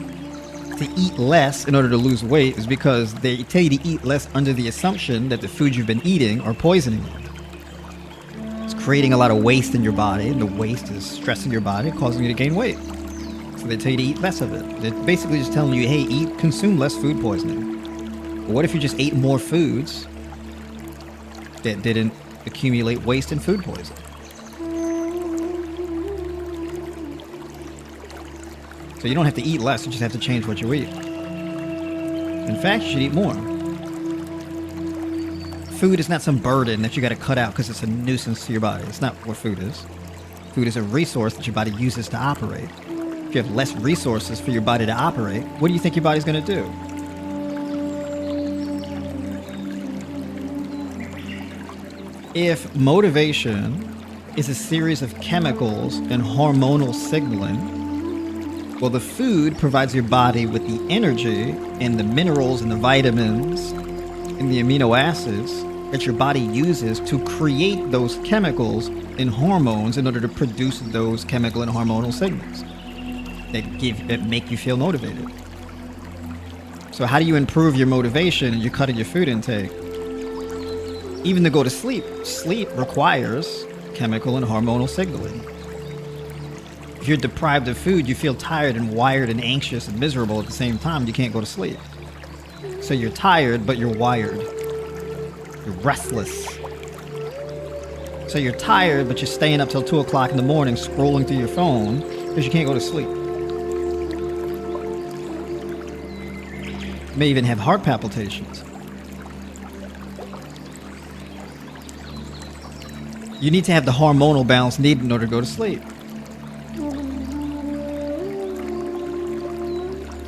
Speaker 1: to eat less in order to lose weight is because they tell you to eat less under the assumption that the foods you've been eating are poisoning you. It's creating a lot of waste in your body, and the waste is stressing your body, causing you to gain weight. So they tell you to eat less of it. They're basically just telling you, hey, consume less food poisoning. But what if you just ate more foods that didn't accumulate waste and food poisoning? So you don't have to eat less, you just have to change what you eat. In fact, you should eat more. Food is not some burden that you got to cut out because it's a nuisance to your body. It's not what food is. Food is a resource that your body uses to operate. If you have less resources for your body to operate, what do you think your body's going to do? If motivation is a series of chemicals and hormonal signaling, well, the food provides your body with the energy and the minerals and the vitamins and the amino acids that your body uses to create those chemicals and hormones in order to produce those chemical and hormonal signals that make you feel motivated. So how do you improve your motivation and you're cutting your food intake? Even to go to sleep, sleep requires chemical and hormonal signaling. If you're deprived of food, you feel tired and wired and anxious and miserable at the same time. You can't go to sleep. So you're tired, but you're wired. You're restless. So you're tired, but you're staying up till 2 o'clock in the morning scrolling through your phone because you can't go to sleep. You may even have heart palpitations. You need to have the hormonal balance needed in order to go to sleep.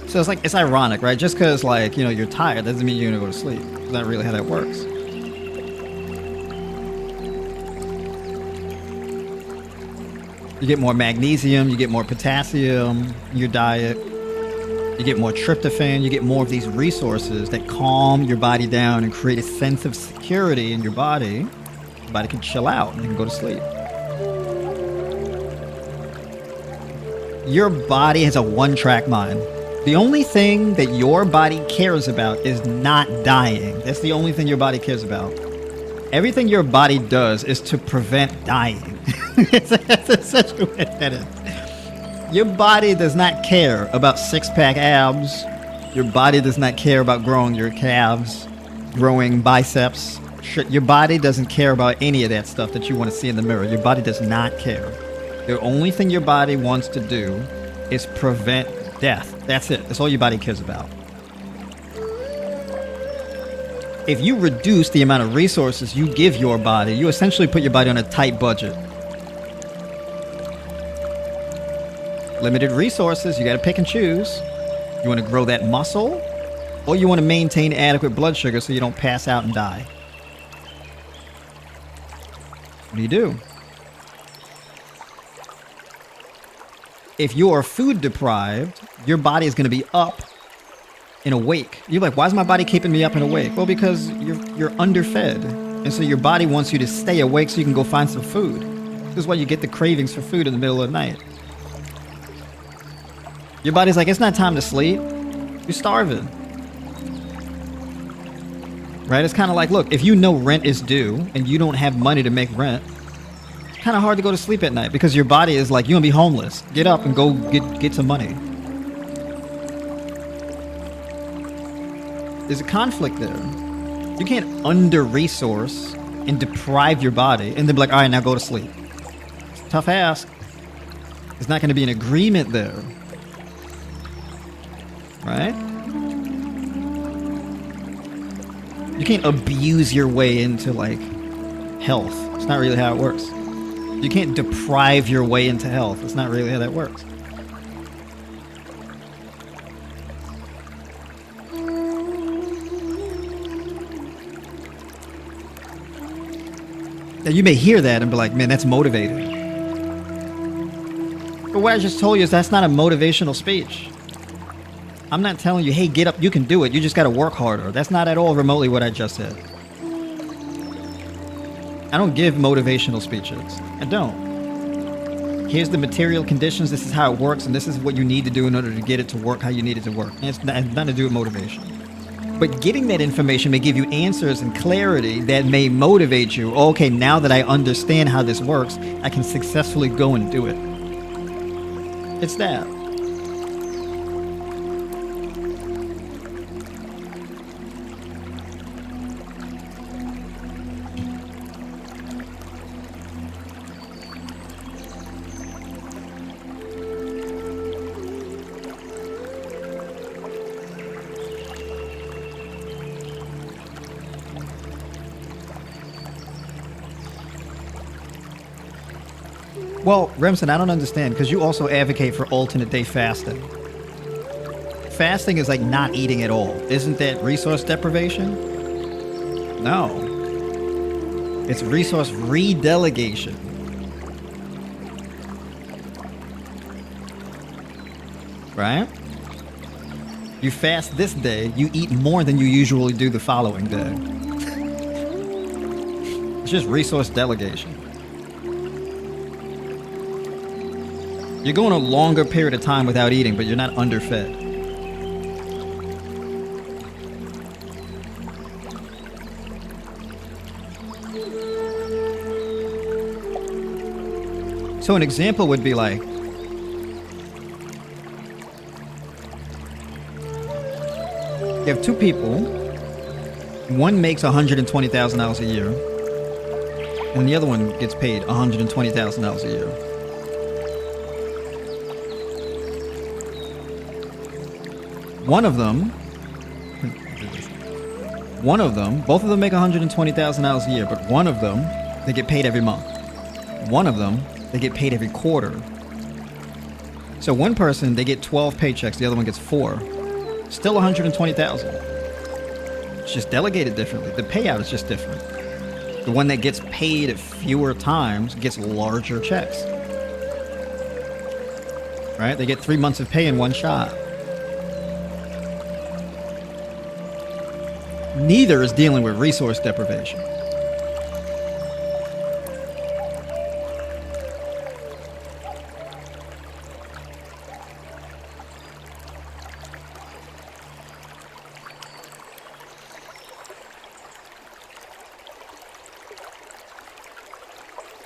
Speaker 1: So it's ironic, right? Just because you're tired doesn't mean you're gonna go to sleep. That's not really how that works. You get more magnesium, you get more potassium in your diet, you get more tryptophan, you get more of these resources that calm your body down and create a sense of security in your body. Your body can chill out and you can go to sleep. Your body has a one-track mind. The only thing that your body cares about is not dying. That's the only thing your body cares about. Everything your body does is to prevent dying. That's essentially what that is. Your body does not care about six-pack abs. Your body does not care about growing your calves, growing biceps. Your body doesn't care about any of that stuff that you want to see in the mirror. Your body does not care. The only thing your body wants to do is prevent death. That's it. That's all your body cares about. If you reduce the amount of resources you give your body, you essentially put your body on a tight budget. Limited resources, you got to pick and choose. You want to grow that muscle, or you want to maintain adequate blood sugar so you don't pass out and die. What do you do? If you are food deprived, your body is going to be up and awake. You're like, why is my body keeping me up and awake? Well, because you're underfed. And so your body wants you to stay awake so you can go find some food. This is why you get the cravings for food in the middle of the night. Your body's like, it's not time to sleep. You're starving. Right? It's kind of like, look, if you know rent is due and you don't have money to make rent, it's kind of hard to go to sleep at night because your body is like, you're going to be homeless. Get up and go get some money. There's a conflict there. You can't under-resource and deprive your body and then be like, all right, now go to sleep. It's a tough ask. There's not going to be an agreement there. Right? You can't abuse your way into health. It's not really how it works. You can't deprive your way into health. It's not really how that works. Now you may hear that and be like, man, that's motivating. But what I just told you is that's not a motivational speech. I'm not telling you, hey, get up, you can do it. You just got to work harder. That's not at all remotely what I just said. I don't give motivational speeches. I don't. Here's the material conditions. This is how it works. And this is what you need to do in order to get it to work how you need it to work. And it's nothing to do with motivation. But getting that information may give you answers and clarity that may motivate you. Okay, now that I understand how this works, I can successfully go and do it. It's that. Well, Remsen, I don't understand, because you also advocate for alternate day fasting. Fasting is like not eating at all. Isn't that resource deprivation? No. It's resource redelegation. Right? You fast this day, you eat more than you usually do the following day. It's just resource delegation. You're going a longer period of time without eating, but you're not underfed. So an example would be like, you have two people, one makes $120,000 a year, and the other one gets paid $120,000 a year. One of them, both of them make $120,000 a year, but one of them, they get paid every month. One of them, they get paid every quarter. So one person, they get 12 paychecks, the other one gets 4. Still $120,000. It's just delegated differently. The payout is just different. The one that gets paid fewer times gets larger checks. Right? They get 3 months of pay in one shot. Neither is dealing with resource deprivation.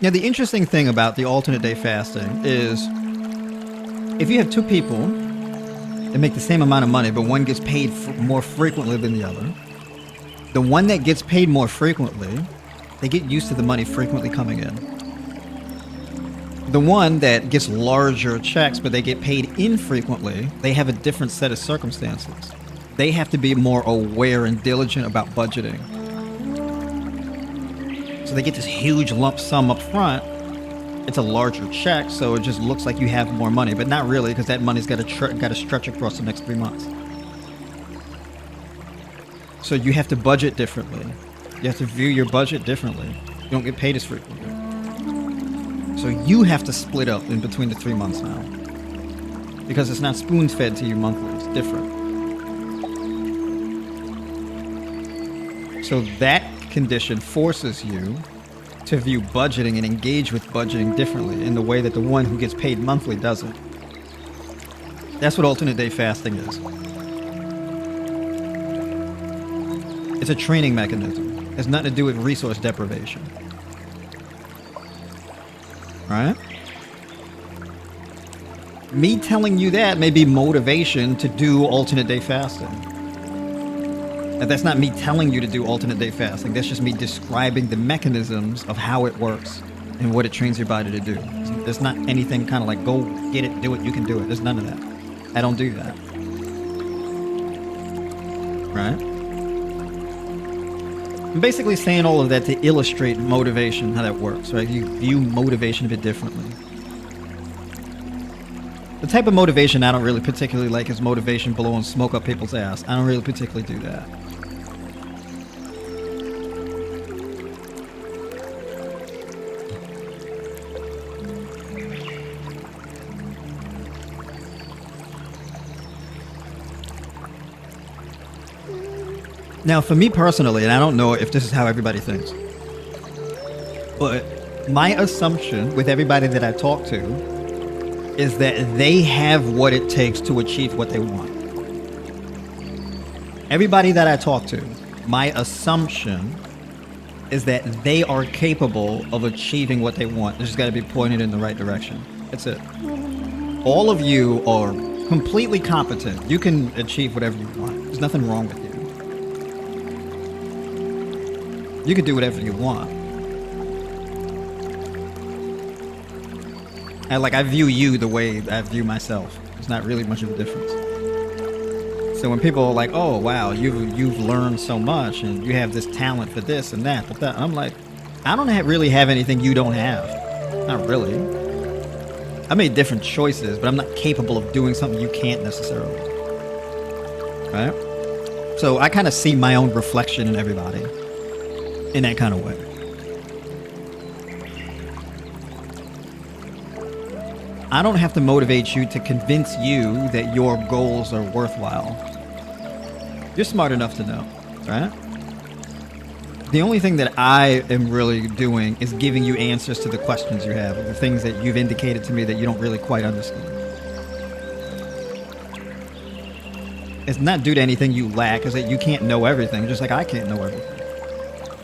Speaker 1: Now, the interesting thing about the alternate day fasting is if you have two people that make the same amount of money, but one gets paid more frequently than the other, the one that gets paid more frequently, they get used to the money frequently coming in. The one that gets larger checks, but they get paid infrequently, they have a different set of circumstances. They have to be more aware and diligent about budgeting. So they get this huge lump sum up front. It's a larger check, so it just looks like you have more money, but not really, because that money's got to stretch across the next 3 months. So you have to budget differently. You have to view your budget differently. You don't get paid as frequently. So you have to split up in between the 3 months now, because it's not spoon-fed to you monthly. It's different. So that condition forces you to view budgeting and engage with budgeting differently in the way that the one who gets paid monthly doesn't. That's what alternate day fasting is. It's a training mechanism. It has nothing to do with resource deprivation. Right? Me telling you that may be motivation to do alternate day fasting. And that's not me telling you to do alternate day fasting. That's just me describing the mechanisms of how it works and what it trains your body to do. There's not anything kind of like, go get it, do it, you can do it. There's none of that. I don't do that. Right? I'm basically saying all of that to illustrate motivation, how that works, right? You view motivation a bit differently. The type of motivation I don't really particularly like is motivation blowing smoke up people's ass. I don't really particularly do that. Now, for me personally, and I don't know if this is how everybody thinks, but my assumption with everybody that I talk to is that they have what it takes to achieve what they want. Everybody that I talk to, my assumption is that they are capable of achieving what they want. They just got to be pointed in the right direction. That's it. All of you are completely competent. You can achieve whatever you want. There's nothing wrong with you. You can do whatever you want. And I view you the way I view myself. There's not really much of a difference. So when people are like, "Oh wow, you've learned so much and you have this talent for this and that," I'm like, I don't really have anything you don't have. Not really. I made different choices, but I'm not capable of doing something you can't necessarily. Right? So I kind of see my own reflection in everybody in that kind of way. I don't have to motivate you to convince you that your goals are worthwhile. You're smart enough to know, right? The only thing that I am really doing is giving you answers to the questions you have, the things that you've indicated to me that you don't really quite understand. It's not due to anything you lack, it's that you can't know everything, just like I can't know everything.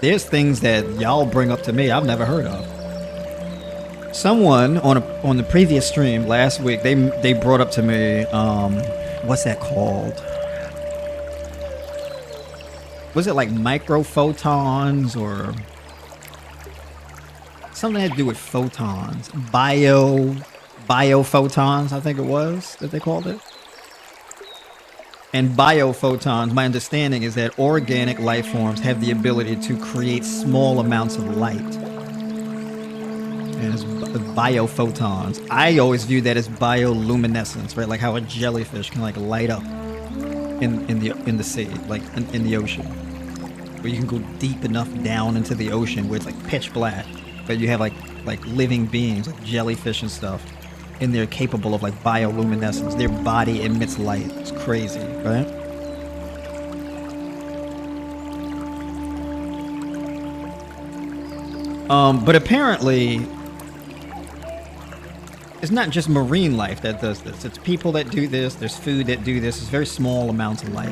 Speaker 1: There's things that y'all bring up to me I've never heard of. Someone on the previous stream last week, they brought up to me, what's that called? Was it like microphotons or something that had to do with photons? Biophotons, I think it was that they called it. And biophotons, my understanding is that organic life forms have the ability to create small amounts of light. And it's biophotons. I always view that as bioluminescence, right? Like how a jellyfish can like light up in the sea, like in the ocean, where you can go deep enough down into the ocean where it's like pitch black, but you have like living beings like jellyfish and stuff, and they're capable of like bioluminescence. Their body emits light. It's crazy, right? But apparently it's not just marine life that does this. It's people that do this. There's food that do this. It's very small amounts of light.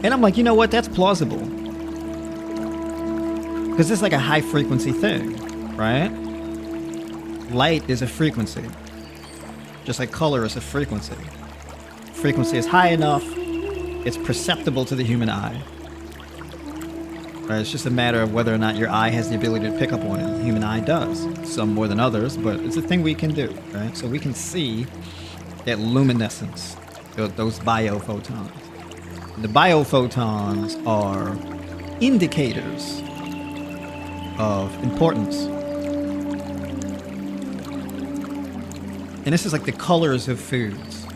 Speaker 1: And I'm like, you know what? That's plausible. Because it's like a high frequency thing, right? Light is a frequency. Just like color is a frequency. Frequency is high enough, it's perceptible to the human eye. Right? It's just a matter of whether or not your eye has the ability to pick up on it. The human eye does, some more than others, but it's a thing we can do, right? So we can see that luminescence, those biophotons. The biophotons are indicators of importance. And this is like the colors of foods.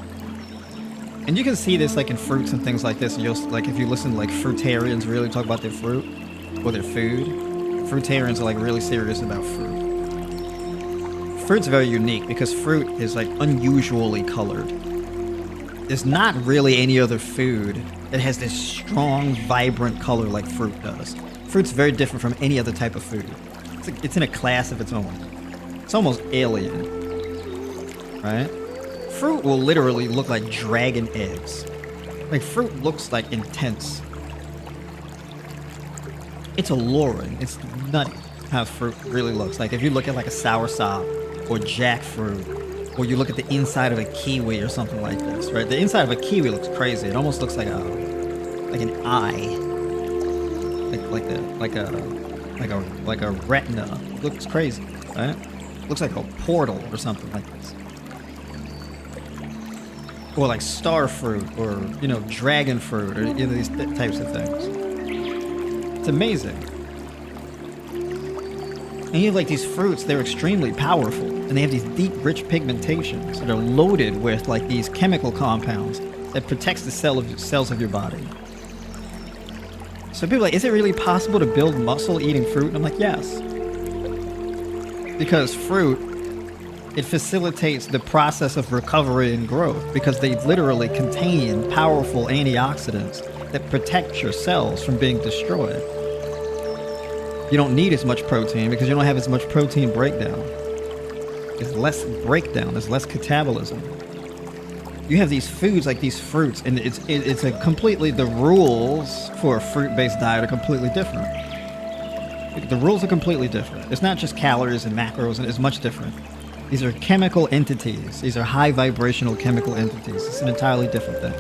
Speaker 1: And you can see this like in fruits and things like this. You'll like if you listen to like fruitarians really talk about their fruit or their food. Fruitarians are like really serious about fruit. Fruit's very unique because fruit is like unusually colored. There's not really any other food that has this strong, vibrant color like fruit does. Fruit's very different from any other type of food. It's in a class of its own. It's almost alien, right? Fruit will literally look like dragon eggs. Like fruit looks like intense. It's alluring. It's nutty how fruit really looks. Like if you look at like a soursop or jackfruit, or you look at the inside of a kiwi or something like this, right? The inside of a kiwi looks crazy. It almost looks like an eye, like a retina. It looks crazy, right? It looks like a portal or something like this, or like star fruit, or dragon fruit, or these types of things. It's amazing. And you have like these fruits, they're extremely powerful, and they have these deep, rich pigmentations that are loaded with like these chemical compounds that protects the cells of your body. So people are like, is it really possible to build muscle eating fruit? And I'm like, yes. Because fruit, it facilitates the process of recovery and growth because they literally contain powerful antioxidants that protect your cells from being destroyed. You don't need as much protein because you don't have as much protein breakdown. There's less breakdown, there's less catabolism. You have these foods like these fruits, and it's a completely, the rules for a fruit-based diet are completely different. The rules are completely different. It's not just calories and macros, and it's much different. These are chemical entities. These are high vibrational chemical entities. It's an entirely different thing.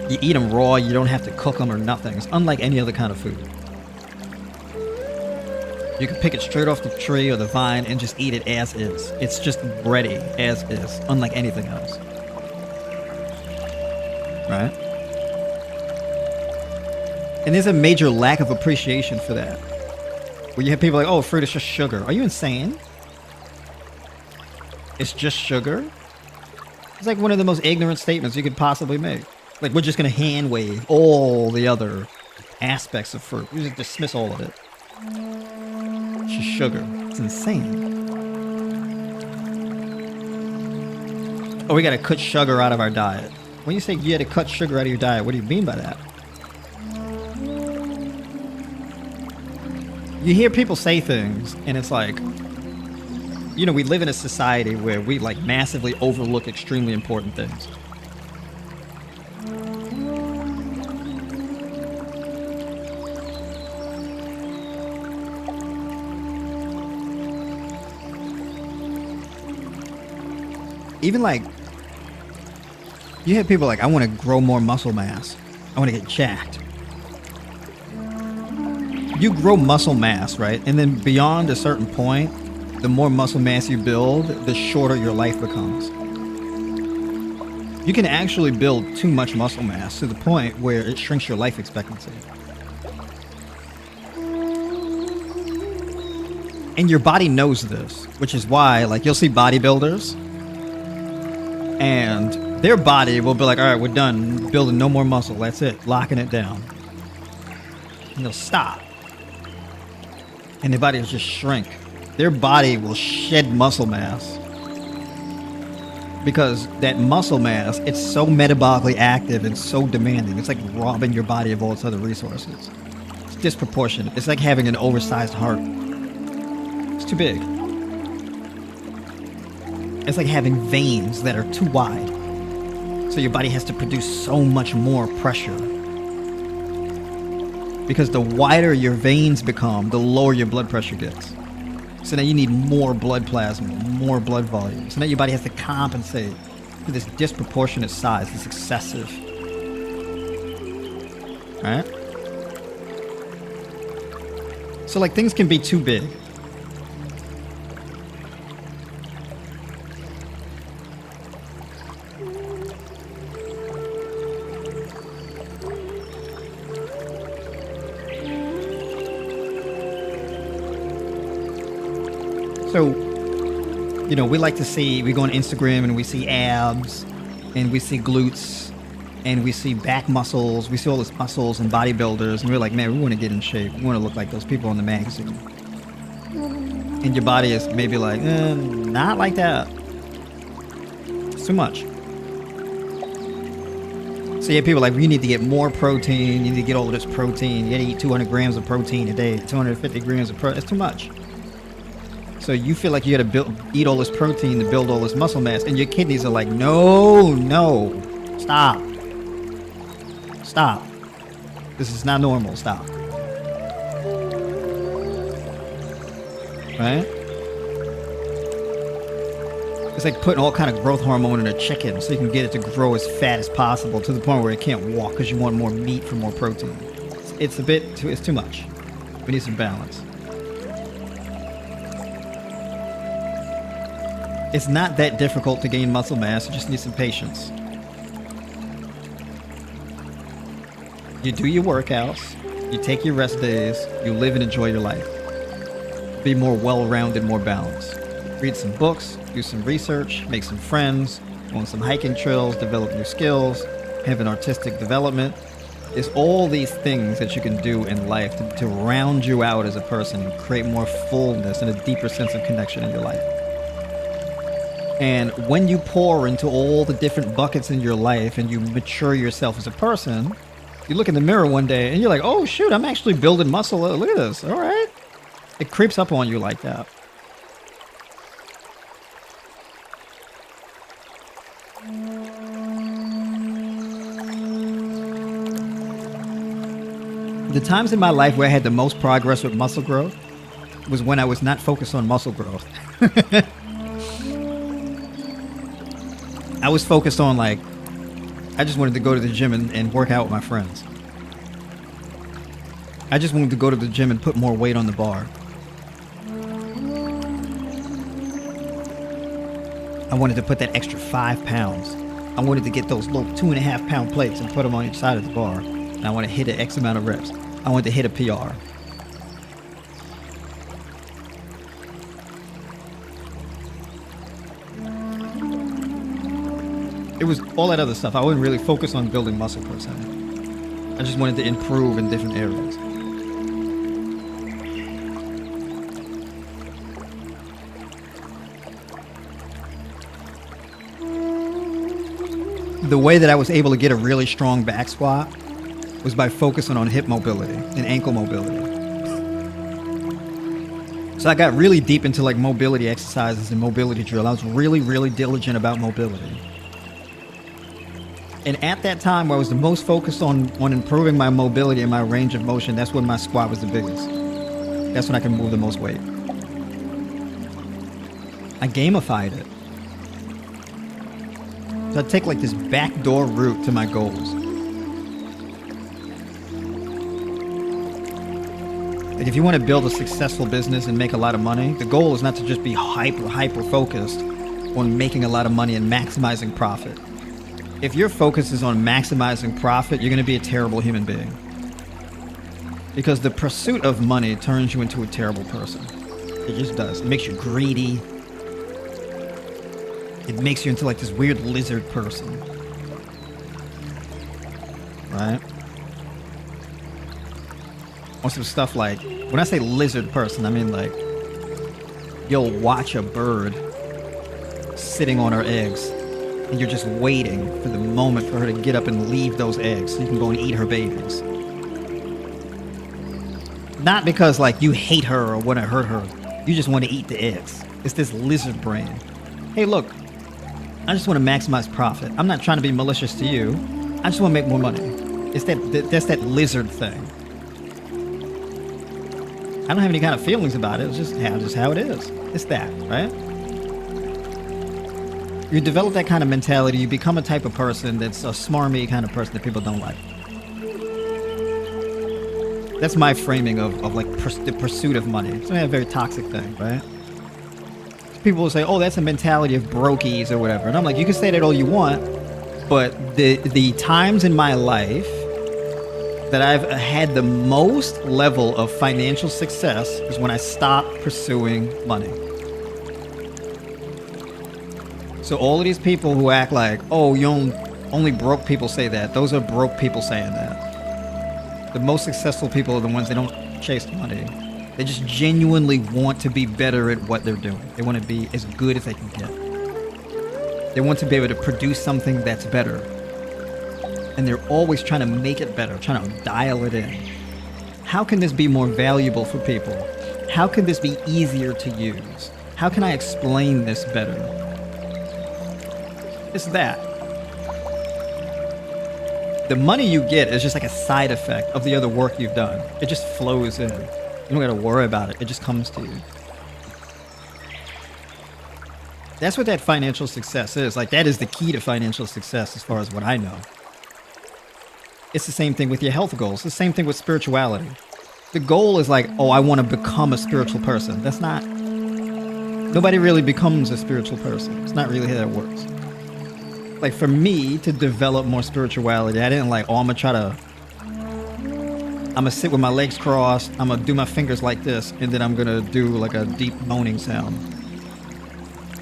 Speaker 1: You eat them raw, you don't have to cook them or nothing. It's unlike any other kind of food. You can pick it straight off the tree or the vine and just eat it as is. It's just ready as is, unlike anything else. Right? And there's a major lack of appreciation for that. Where you have people like, oh, fruit is just sugar. Are you insane? It's just sugar? It's like one of the most ignorant statements you could possibly make. Like, we're just going to hand wave all the other aspects of fruit. We just dismiss all of it. of sugar. It's insane. Oh, we got to cut sugar out of our diet. When you say you had to cut sugar out of your diet, what do you mean by that? You hear people say things, and it's like, you know, we live in a society where we like massively overlook extremely important things. Even like, you hear people like, I want to grow more muscle mass. I want to get jacked. You grow muscle mass, right? And then beyond a certain point, the more muscle mass you build, the shorter your life becomes. You can actually build too much muscle mass to the point where it shrinks your life expectancy. And your body knows this, which is why, like, you'll see bodybuilders and their body will be like, all right, we're done building no more muscle. That's it, locking it down. And they'll stop. And their body will just shrink. Their body will shed muscle mass. Because that muscle mass, it's so metabolically active and so demanding. It's like robbing your body of all its other resources. It's disproportionate. It's like having an oversized heart. It's too big. It's like having veins that are too wide. So your body has to produce so much more pressure. Because the wider your veins become, the lower your blood pressure gets. So now you need more blood plasma, more blood volume. So now your body has to compensate for this disproportionate size, this excessive. Alright? So like things can be too big. So, you know, we like to see, we go on Instagram and we see abs and we see glutes and we see back muscles. We see all these muscles and bodybuilders and we're like, man, we want to get in shape. We want to look like those people in the magazine. And your body is maybe like, not like that. It's too much. So you have people like, you need to get more protein. You need to get all of this protein. You got to eat 200 grams of protein a day, 250 grams of protein. It's too much. So you feel like you got to eat all this protein to build all this muscle mass, and your kidneys are like, no, stop. This is not normal. Stop. Right? It's like putting all kind of growth hormone in a chicken so you can get it to grow as fat as possible to the point where it can't walk because you want more meat for more protein. It's too much. We need some balance. It's not that difficult to gain muscle mass, you just need some patience. You do your workouts, you take your rest days, you live and enjoy your life. Be more well-rounded, more balanced. Read some books, do some research, make some friends, go on some hiking trails, develop new skills, have an artistic development. It's all these things that you can do in life to round you out as a person and create more fullness and a deeper sense of connection in your life. And when you pour into all the different buckets in your life and you mature yourself as a person, you look in the mirror one day and you're like, oh shoot, I'm actually building muscle. Look at this. All right. It creeps up on you like that. The times in my life where I had the most progress with muscle growth was when I was not focused on muscle growth. I was focused on like, I just wanted to go to the gym and work out with my friends. I just wanted to go to the gym and put more weight on the bar. I wanted to put that extra 5 pounds. I wanted to get those little 2.5 pound plates and put them on each side of the bar. And I want to hit an X amount of reps. I wanted to hit a PR. It was all that other stuff. I wasn't really focused on building muscle per se. I just wanted to improve in different areas. the way that I was able to get a really strong back squat was by focusing on hip mobility and ankle mobility. So I got really deep into like mobility exercises and mobility drill. I was really, really diligent about mobility. And at that time where I was the most focused on improving my mobility and my range of motion, that's when my squat was the biggest. That's when I could move the most weight. I gamified it. So I'd take like this backdoor route to my goals. Like if you want to build a successful business and make a lot of money, the goal is not to just be hyper focused on making a lot of money and maximizing profit. If your focus is on maximizing profit, you're going to be a terrible human being. Because the pursuit of money turns you into a terrible person. It just does. It makes you greedy. It makes you into like this weird lizard person. Right? Or some stuff like, when I say lizard person, I mean like, you'll watch a bird sitting on her eggs, and you're just waiting for the moment for her to get up and leave those eggs so you can go and eat her babies. Not because like you hate her or want to hurt her. You just want to eat the eggs. It's this lizard brain. Hey, look, I just want to maximize profit. I'm not trying to be malicious to you. I just want to make more money. It's that's that lizard thing. I don't have any kind of feelings about it. It's just how it is. It's that, right? You develop that kind of mentality, you become a type of person that's a smarmy kind of person that people don't like. That's my framing of like the pursuit of money. It's a very toxic thing, right? People will say, oh, that's a mentality of brokies or whatever. And I'm like, you can say that all you want, but the times in my life that I've had the most level of financial success is when I stopped pursuing money. So all of these people who act like, oh, only broke people say that. Those are broke people saying that. The most successful people are the ones that don't chase money. They just genuinely want to be better at what they're doing. They want to be as good as they can get. They want to be able to produce something that's better. And they're always trying to make it better, trying to dial it in. How can this be more valuable for people? How can this be easier to use? How can I explain this better? It's that. The money you get is just like a side effect of the other work you've done. It just flows in. You don't got to worry about it. It just comes to you. That's what that financial success is. Like, that is the key to financial success as far as what I know. It's the same thing with your health goals. It's the same thing with spirituality. The goal is like, oh, I want to become a spiritual person. That's not... Nobody really becomes a spiritual person. It's not really how that works. Like, for me to develop more spirituality, I didn't like, oh, I'm gonna sit with my legs crossed, I'm gonna do my fingers like this, and then I'm gonna do like a deep moaning sound.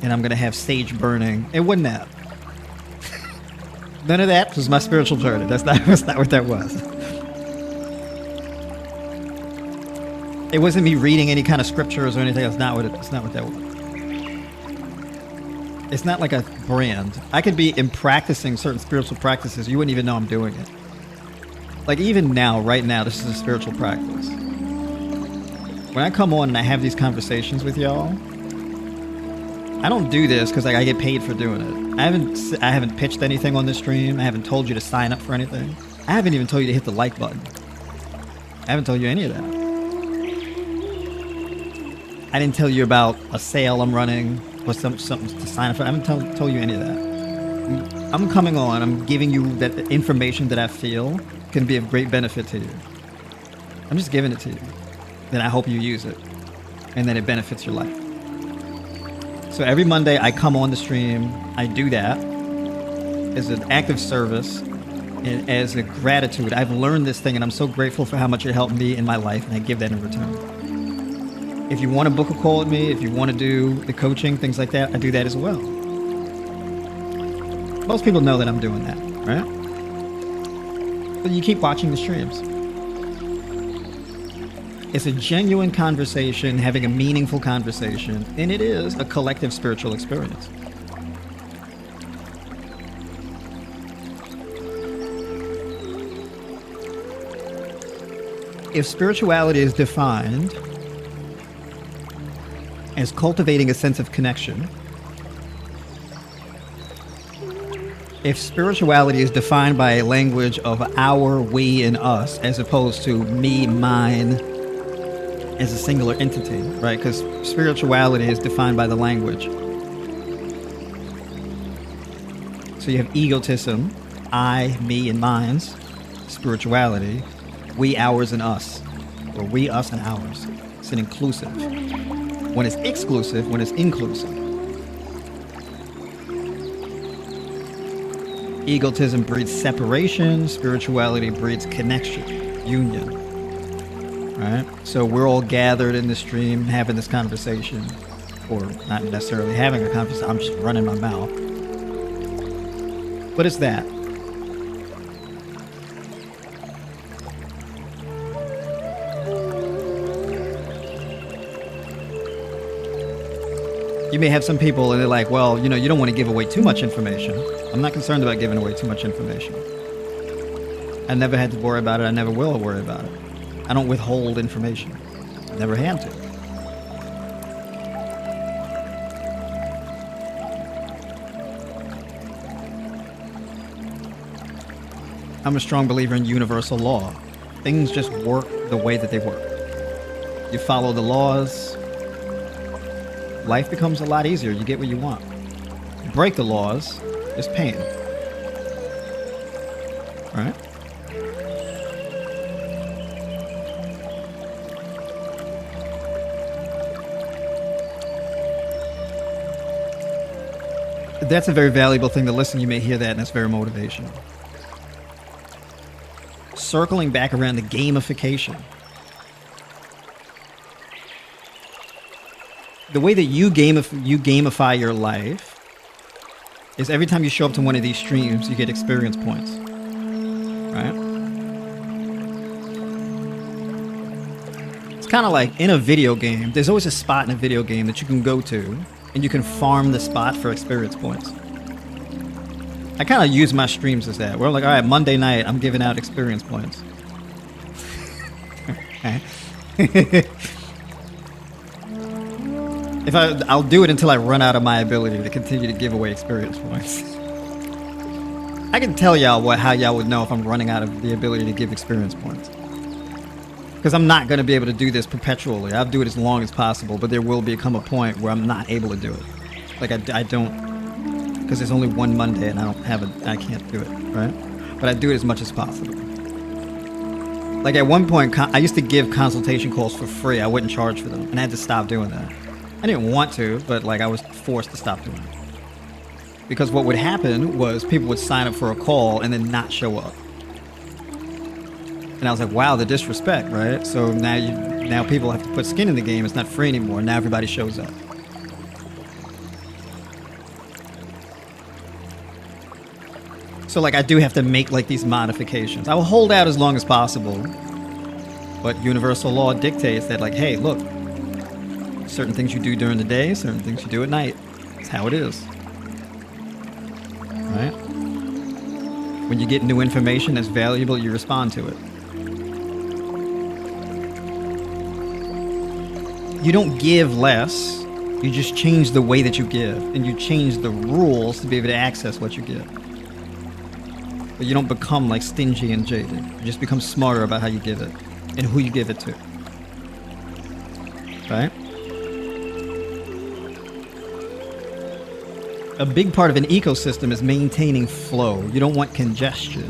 Speaker 1: And I'm gonna have sage burning. It wasn't that. None of that was my spiritual journey. That's not what that was. It wasn't me reading any kind of scriptures or anything. It's not what that was. It's not like a brand. I could be in practicing certain spiritual practices. You wouldn't even know I'm doing it. Like even now, right now, this is a spiritual practice. When I come on and I have these conversations with y'all, I don't do this because like I get paid for doing it. I haven't pitched anything on this stream. I haven't told you to sign up for anything. I haven't even told you to hit the like button. I haven't told you any of that. I didn't tell you about a sale I'm running or something to sign up for. I haven't told you any of that. I'm coming on. I'm giving you that information that I feel can be of great benefit to you. I'm just giving it to you. Then I hope you use it. And then it benefits your life. So every Monday I come on the stream, I do that as an act of service and as a gratitude. I've learned this thing and I'm so grateful for how much it helped me in my life, and I give that in return. If you want to book a call with me, if you want to do the coaching, things like that, I do that as well. Most people know that I'm doing that, right? But you keep watching the streams. It's a genuine conversation, having a meaningful conversation, and it is a collective spiritual experience. If spirituality is defined as cultivating a sense of connection, if spirituality is defined by a language of our, we, and us, as opposed to me, mine, as a singular entity, right? Because spirituality is defined by the language. So you have egotism, I, me, and mine's. Spirituality, we, ours, and us. Or we, us, and ours. It's an inclusive. One is exclusive, one is inclusive. Egotism breeds separation, spirituality breeds connection, union. Right? So we're all gathered in the stream having this conversation, or not necessarily having a conversation, I'm just running my mouth. What is that? You may have some people and they're like, well, you don't want to give away too much information. I'm not concerned about giving away too much information. I never had to worry about it. I never will worry about it. I don't withhold information. Never had to. I'm a strong believer in universal law. Things just work the way that they work. You follow the laws, life becomes a lot easier. You get what you want. You break the laws, it's pain. Right? That's a very valuable thing to listen. You may hear that, and that's very motivational. Circling back around to gamification. The way that you gamify your life is every time you show up to one of these streams, you get experience points. Right? It's kind of like in a video game, there's always a spot in a video game that you can go to and you can farm the spot for experience points. I kind of use my streams as that. We're like, all right, Monday night, I'm giving out experience points. I'll do it until I run out of my ability to continue to give away experience points. I can tell y'all how y'all would know if I'm running out of the ability to give experience points. Because I'm not going to be able to do this perpetually. I'll do it as long as possible, but there will become a point where I'm not able to do it. Like I don't, because there's only one Monday and I can't do it, right? But I do it as much as possible. Like at one point, I used to give consultation calls for free. I wouldn't charge for them, and I had to stop doing that. I didn't want to, but like I was forced to stop doing it. Because what would happen was people would sign up for a call and then not show up. And I was like, wow, the disrespect, right? So now people have to put skin in the game. It's not free anymore. Now everybody shows up. So like I do have to make like these modifications. I will hold out as long as possible. But universal law dictates that like, hey, look, certain things you do during the day, certain things you do at night. It's how it is. Right? When you get new information that's valuable, you respond to it. You don't give less, you just change the way that you give, and you change the rules to be able to access what you give. But you don't become like stingy and jaded. You just become smarter about how you give it and who you give it to. Right? A big part of an ecosystem is maintaining flow. You don't want congestion.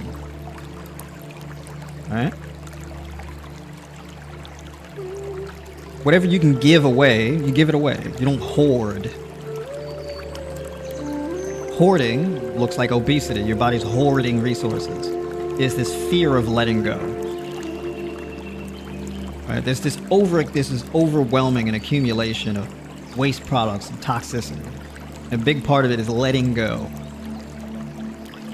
Speaker 1: Right? Whatever you can give away, you give it away. You don't hoard. Hoarding looks like obesity. Your body's hoarding resources. There's this fear of letting go. Right? There's this overwhelming an accumulation of waste products and toxicity. A big part of it is letting go.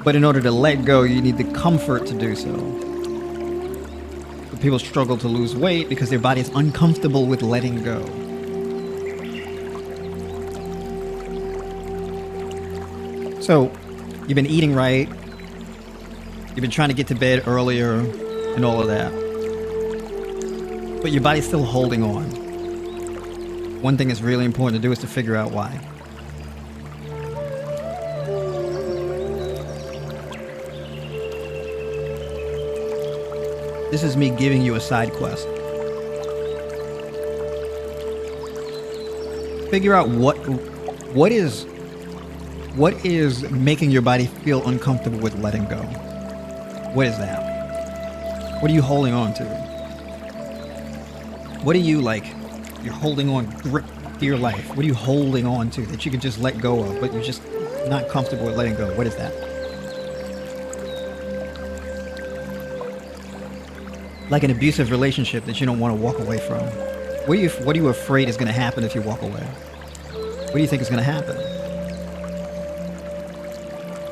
Speaker 1: But in order to let go, you need the comfort to do so. People struggle to lose weight because their body is uncomfortable with letting go. So, you've been eating right. You've been trying to get to bed earlier and all of that. but your body's still holding on. One thing that's really important to do is to figure out why. This is me giving you a side quest. Figure out what is making your body feel uncomfortable with letting go. What is that? What are you holding on to? What are you you're holding on grip to your life? What are you holding on to that you can just let go of, but you're just not comfortable with letting go? What is that? Like an abusive relationship that you don't want to walk away from. What are you afraid is going to happen if you walk away? What do you think is going to happen?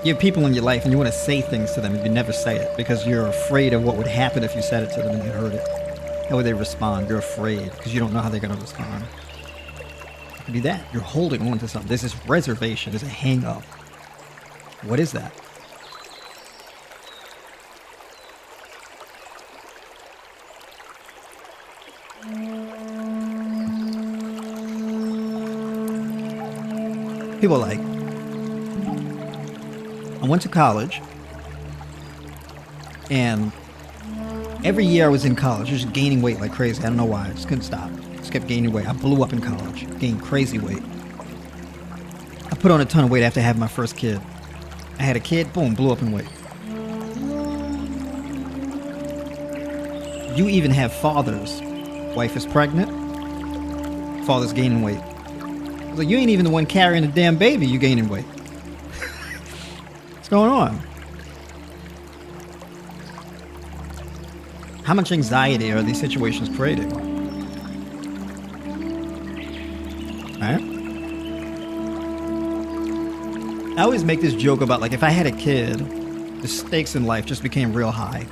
Speaker 1: You have people in your life and you want to say things to them and you never say it because you're afraid of what would happen if you said it to them and they heard it. How would they respond? You're afraid because you don't know how they're going to respond. It could be that. You're holding on to something. There's this reservation. There's a hang up. What is that? People are like, I went to college, and every year I was in college, just gaining weight like crazy. I don't know why. I just couldn't stop. Just kept gaining weight. I blew up in college, gained crazy weight. I put on a ton of weight after having my first kid. I had a kid, boom, blew up in weight. You even have fathers. Wife is pregnant, father's gaining weight. I was like, you ain't even the one carrying the damn baby, you gaining weight. What's going on? How much anxiety are these situations creating? Right? I always make this joke about if I had a kid, the stakes in life just became real high.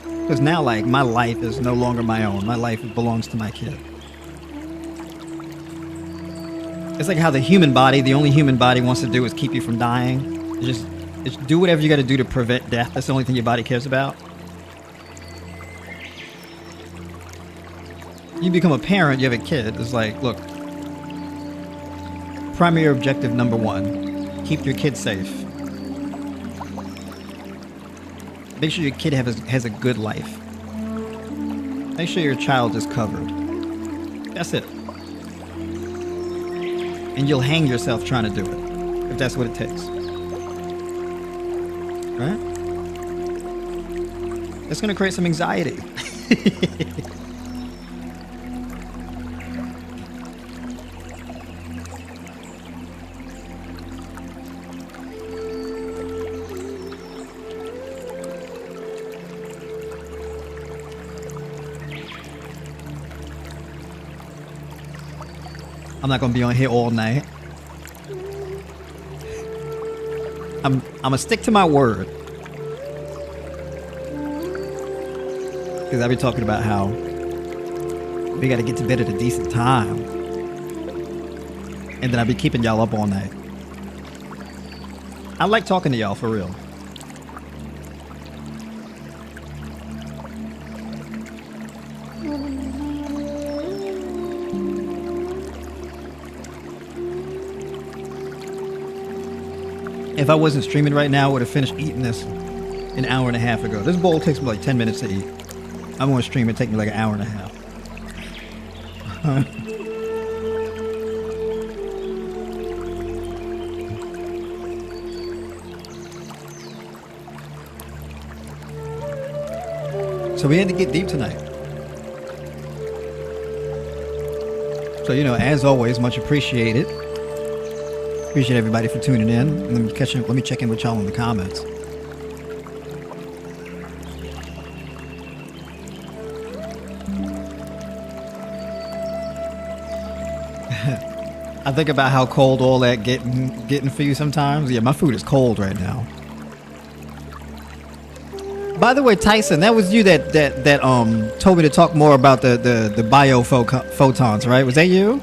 Speaker 1: Because now my life is no longer my own. My life belongs to my kid. It's like how the human body, the only human body wants to do is keep you from dying. Just do whatever you got to do to prevent death. That's the only thing your body cares about. You become a parent, you have a kid. It's like, look, primary objective number one, keep your kid safe. Make sure your kid has a good life. Make sure your child is covered. That's it. And you'll hang yourself trying to do it, if that's what it takes. Right? It's going to create some anxiety. I'm not gonna be on here all night. I'm gonna stick to my word. Because I've been talking about how we gotta get to bed at a decent time. And then I'll be keeping y'all up all night. I like talking to y'all for real. If I wasn't streaming right now, I would have finished eating this an hour and a half ago. This bowl takes me 10 minutes to eat. I'm going to stream, it'll take me an hour and a half. So we had to get deep tonight. So, as always, much appreciated. Appreciate everybody for tuning in. Let me check in with y'all in the comments. I think about how cold all that getting for you sometimes. Yeah, my food is cold right now. By the way, Tyson, that was you that told me to talk more about the biophotons, right? Was that you?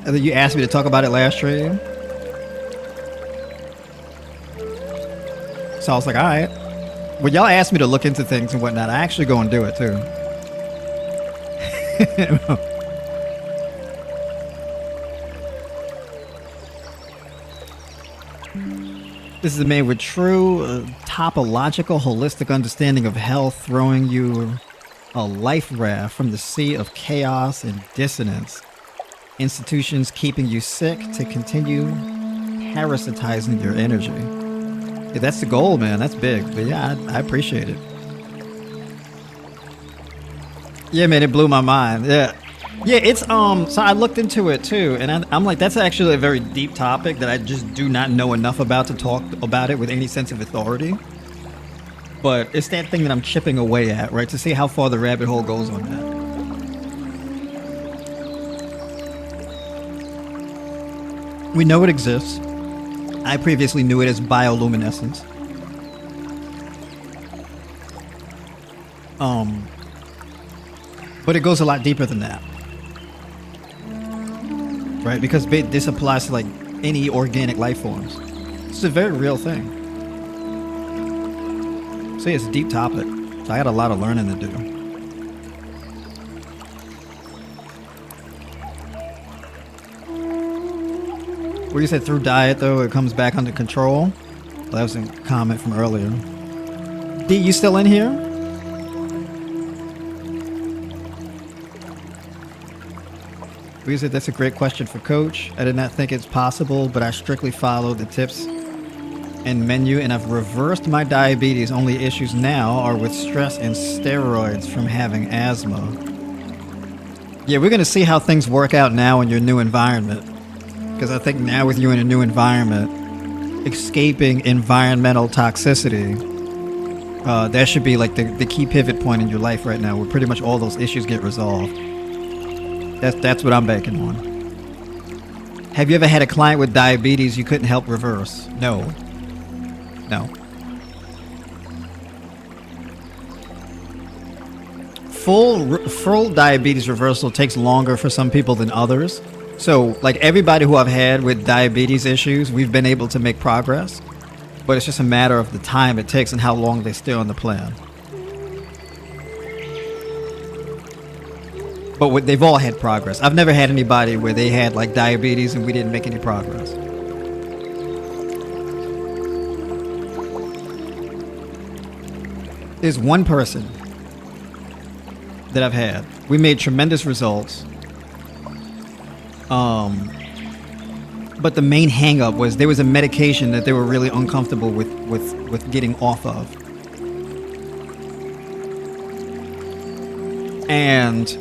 Speaker 1: And then you asked me to talk about it last stream. So I was like, all right. when y'all ask me to look into things and whatnot, I actually go and do it too. This is a man with true topological, holistic understanding of health, throwing you a life raft from the sea of chaos and dissonance. Institutions keeping you sick to continue parasitizing your energy. Yeah, that's the goal, man. That's big. But yeah, I appreciate it. Yeah, man, it blew my mind. Yeah. Yeah, it's so I looked into it too, and I'm like, that's actually a very deep topic that I just do not know enough about to talk about it with any sense of authority. But it's that thing that I'm chipping away at, right? To see how far the rabbit hole goes on that. We know it exists. I previously knew it as bioluminescence. But it goes a lot deeper than that. Right? Because this applies to like any organic life forms. It's a very real thing. So yeah, it's a deep topic. So I got a lot of learning to do. Where you said through diet though, it comes back under control. Well, that was a comment from earlier. D, you still in here? We said that's a great question for Coach. I did not think it's possible, but I strictly followed the tips and menu, and I've reversed my diabetes. Only issues now are with stress and steroids from having asthma. Yeah, we're going to see how things work out now in your new environment. Because I think now with you in a new environment, escaping environmental toxicity, that should be like the key pivot point in your life right now, where pretty much all those issues get resolved. That's what I'm banking on. Have you ever had a client with diabetes you couldn't help reverse? No. No. Full diabetes reversal takes longer for some people than others. So, like everybody who I've had with diabetes issues, we've been able to make progress. But it's just a matter of the time it takes and how long they stay on the plan. But they've all had progress. I've never had anybody where they had like diabetes and we didn't make any progress. There's one person that I've had. We made tremendous results. But the main hang-up was there was a medication that they were really uncomfortable with getting off of. And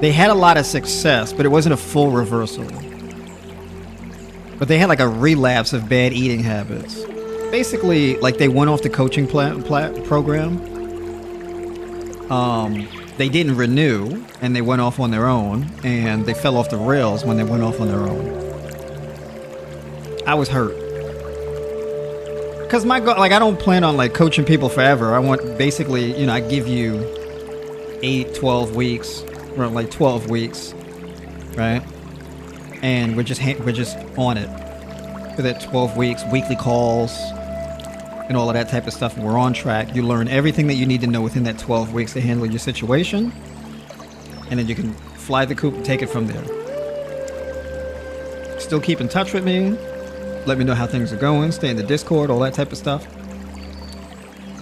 Speaker 1: they had a lot of success, but it wasn't a full reversal. But they had like a relapse of bad eating habits. Basically, like they went off the coaching program. They didn't renew, and they went off on their own, and they fell off the rails when they went off on their own. I was hurt. Because my goal, like I don't plan on like coaching people forever. I want basically, you know, I give you 8, 12 weeks, or like 12 weeks, right? And we're just on it for that 12 weeks, weekly calls, and all of that type of stuff. And we're on track. You learn everything that you need to know within that 12 weeks to handle your situation, and then you can fly the coop and take it from there. Still keep in touch with me. Let me know how things are going. Stay in the Discord, all that type of stuff.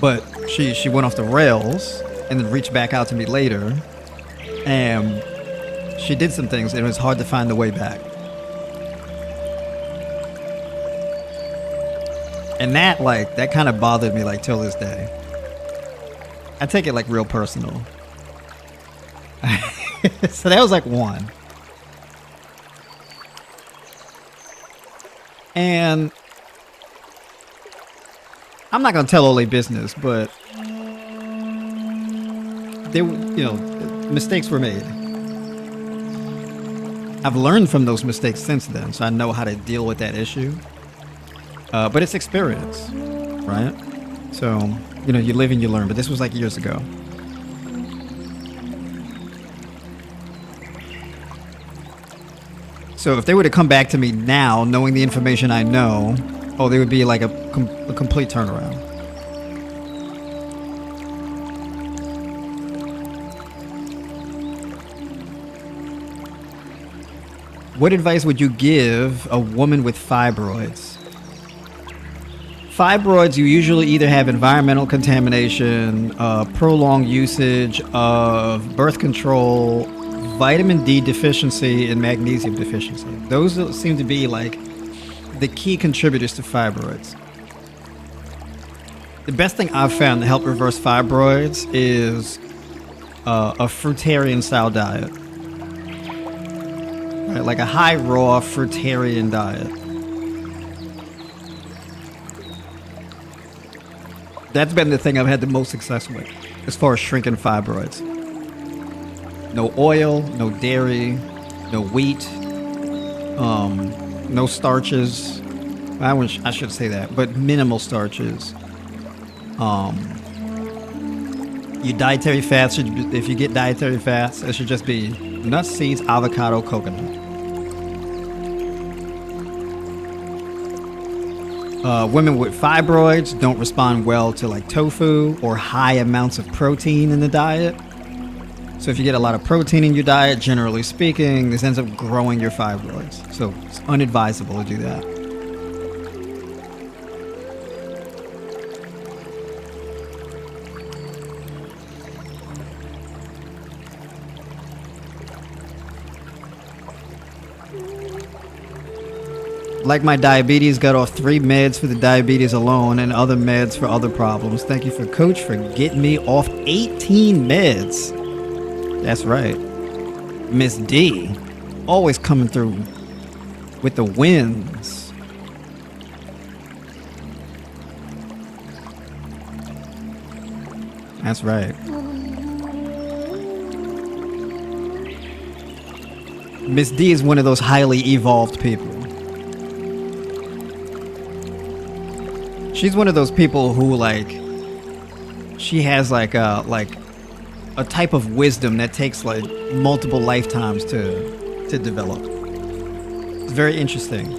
Speaker 1: But she went off the rails and then reached back out to me later. And she did some things, and it was hard to find the way back. And that kind of bothered me like till this day. I take it like real personal. So that was like one. And I'm not gonna tell all their business, but they, you know, mistakes were made. I've learned from those mistakes since then, so I know how to deal with that issue. But it's experience, right? So, you know, you live and you learn, but this was like years ago. So if they were to come back to me now, knowing the information I know, oh, they would be like a complete turnaround. What advice would you give a woman with fibroids? Fibroids, you usually either have environmental contamination, prolonged usage of birth control, vitamin D deficiency, and magnesium deficiency. Those seem to be like the key contributors to fibroids. The best thing I've found to help reverse fibroids is a fruitarian style diet. Right, like a high raw fruitarian diet. That's been the thing I've had the most success with as far as shrinking fibroids. No oil, no dairy, no wheat, no starches. I should say that, but minimal starches. Your dietary fats, if you get dietary fats, it should just be nuts, seeds, avocado, coconut. Women with fibroids don't respond well to like tofu or high amounts of protein in the diet. So if you get a lot of protein in your diet, generally speaking, this ends up growing your fibroids. So it's unadvisable to do that. Like my diabetes, got off 3 meds for the diabetes alone and other meds for other problems. Thank you for Coach for getting me off 18 meds. That's right. Miss D, always coming through with the wins. That's right. Miss D is one of those highly evolved people. She's one of those people who she has like a type of wisdom that takes like multiple lifetimes to develop. It's very interesting.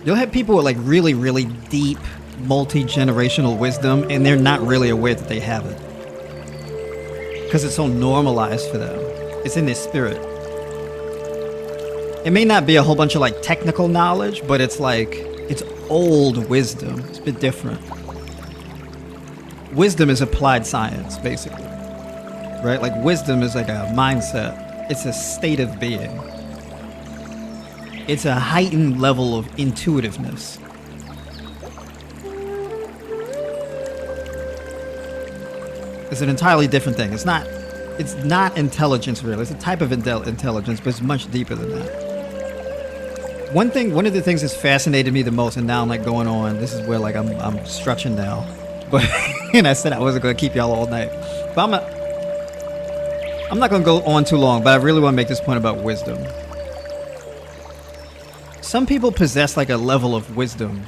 Speaker 1: You'll have people with like really, really deep multi-generational wisdom and they're not really aware that they have it. Because it's so normalized for them. It's in their spirit. It may not be a whole bunch of like technical knowledge, but it's old wisdom. It's a bit different. Wisdom is applied science, basically. Right? Like wisdom is like a mindset. It's a state of being. It's a heightened level of intuitiveness. It's an entirely different thing. It's not intelligence really. It's a type of intelligence, but it's much deeper than that. One of the things that's fascinated me the most, and now I'm like going on, this is where like I'm stretching now, but and I said I wasn't going to keep y'all all night, but I'm not going to go on too long, but I really want to make this point about wisdom. Some people possess like a level of wisdom,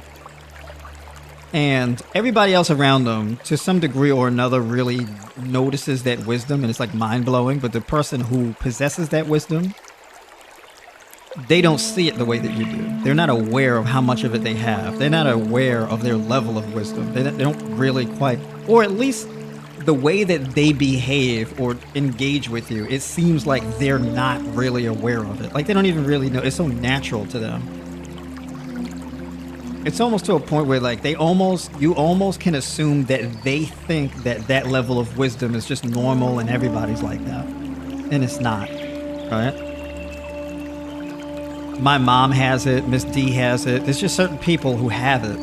Speaker 1: and everybody else around them, to some degree or another, really notices that wisdom, and it's like mind-blowing, but the person who possesses that wisdom, they don't see it the way that you do. They're not aware of how much of it they have. They're not aware of their level of wisdom. They don't really quite, or at least the way that they behave or engage with you, it seems like they're not really aware of it. Like they don't even really know. It's so natural to them. It's almost to a point where like you almost can assume that they think that level of wisdom is just normal and everybody's like that. And it's not, right? My mom has it, Miss D has it. There's just certain people who have it.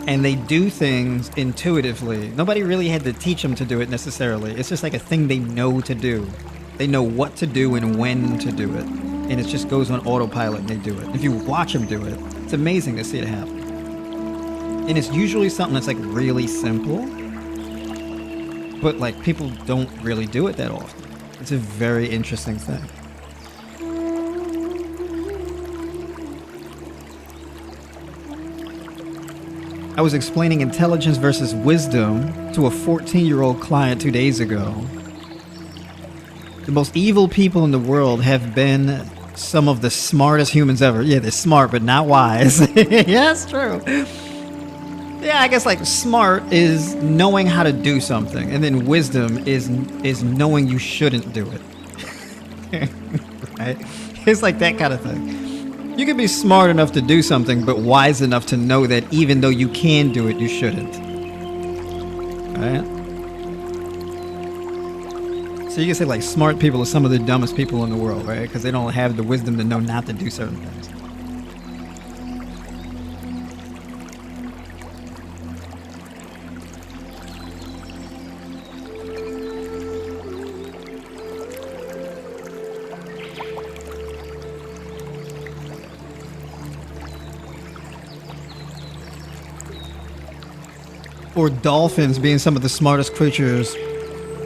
Speaker 1: And they do things intuitively. Nobody really had to teach them to do it necessarily. It's just like a thing they know to do. They know what to do and when to do it. And it just goes on autopilot and they do it. If you watch them do it, it's amazing to see it happen. And it's usually something that's like really simple. But like people don't really do it that often. It's a very interesting thing. I was explaining intelligence versus wisdom to a 14-year-old client 2 days ago. The most evil people in the world have been some of the smartest humans ever. Yeah, they're smart, but not wise. Yeah, that's true. Yeah, I guess like smart is knowing how to do something, and then wisdom is knowing you shouldn't do it. Right? It's like that kind of thing. You can be smart enough to do something, but wise enough to know that even though you can do it, you shouldn't. Right? So you can say like smart people are some of the dumbest people in the world, right? Because they don't have the wisdom to know not to do certain things. Or dolphins being some of the smartest creatures,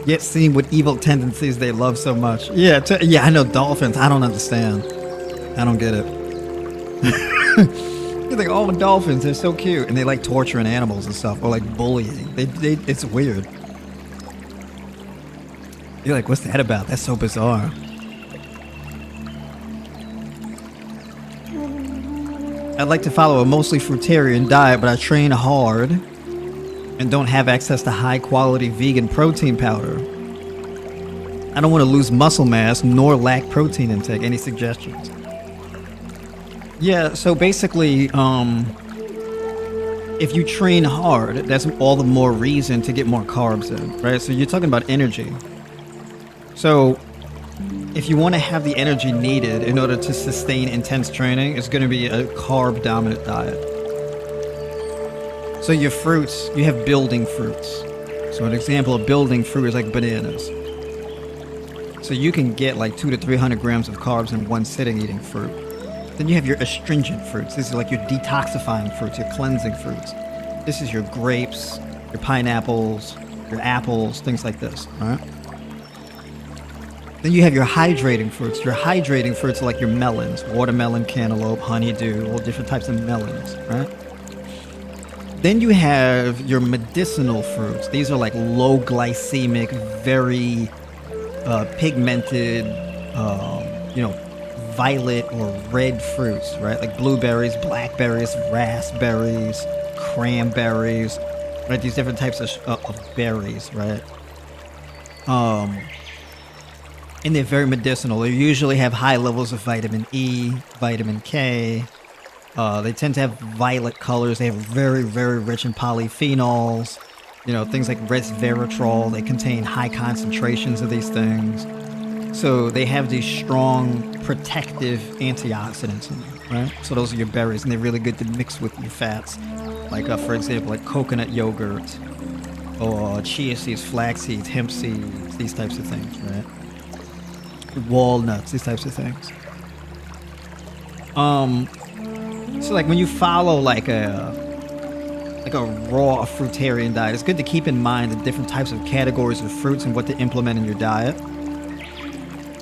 Speaker 1: yet seen with evil tendencies they love so much. Yeah, I know dolphins. I don't understand. I don't get it. You think, oh, dolphins, they're so cute. And they like torturing animals and stuff, or like bullying. It's weird. You're like, what's that about? That's so bizarre. I'd like to follow a mostly fruitarian diet, but I train hard and don't have access to high quality vegan protein powder. I don't want to lose muscle mass nor lack protein intake. Any suggestions? Yeah, so basically, if you train hard, that's all the more reason to get more carbs in, right? So you're talking about energy. So if you want to have the energy needed in order to sustain intense training, it's going to be a carb dominant diet. So your fruits, you have building fruits. So an example of building fruit is like bananas. So you can get like 200 to 300 grams of carbs in one sitting eating fruit. Then you have your astringent fruits. This is like your detoxifying fruits, your cleansing fruits. This is your grapes, your pineapples, your apples, things like this, all right? Then you have your hydrating fruits. Your hydrating fruits are like your melons, watermelon, cantaloupe, honeydew, all different types of melons, right? Then you have your medicinal fruits. These are like low glycemic, very pigmented, violet or red fruits, right? Like blueberries, blackberries, raspberries, cranberries, right? These different types of berries, right? And they're very medicinal. They usually have high levels of vitamin E, vitamin K. They tend to have violet colors. They have very, very rich in polyphenols. Things like resveratrol. They contain high concentrations of these things. So they have these strong protective antioxidants in them, right? So those are your berries, and they're really good to mix with your fats. Like, for example, like coconut yogurt, or chia seeds, flax seeds, hemp seeds, these types of things, right? Walnuts, these types of things. So like when you follow like a raw fruitarian diet, it's good to keep in mind the different types of categories of fruits and what to implement in your diet.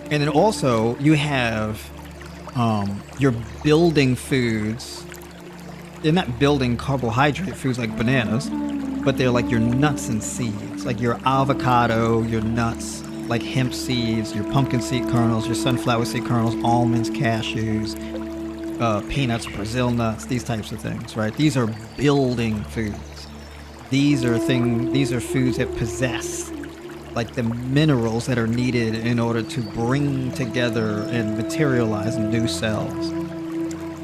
Speaker 1: And then also you have your building foods. They're not building carbohydrate foods like bananas, but they're like your nuts and seeds, like your avocado, your nuts, like hemp seeds, your pumpkin seed kernels, your sunflower seed kernels, almonds, cashews, peanuts, Brazil nuts, these types of things, right? These are building foods. These are foods that possess like the minerals that are needed in order to bring together and materialize new cells,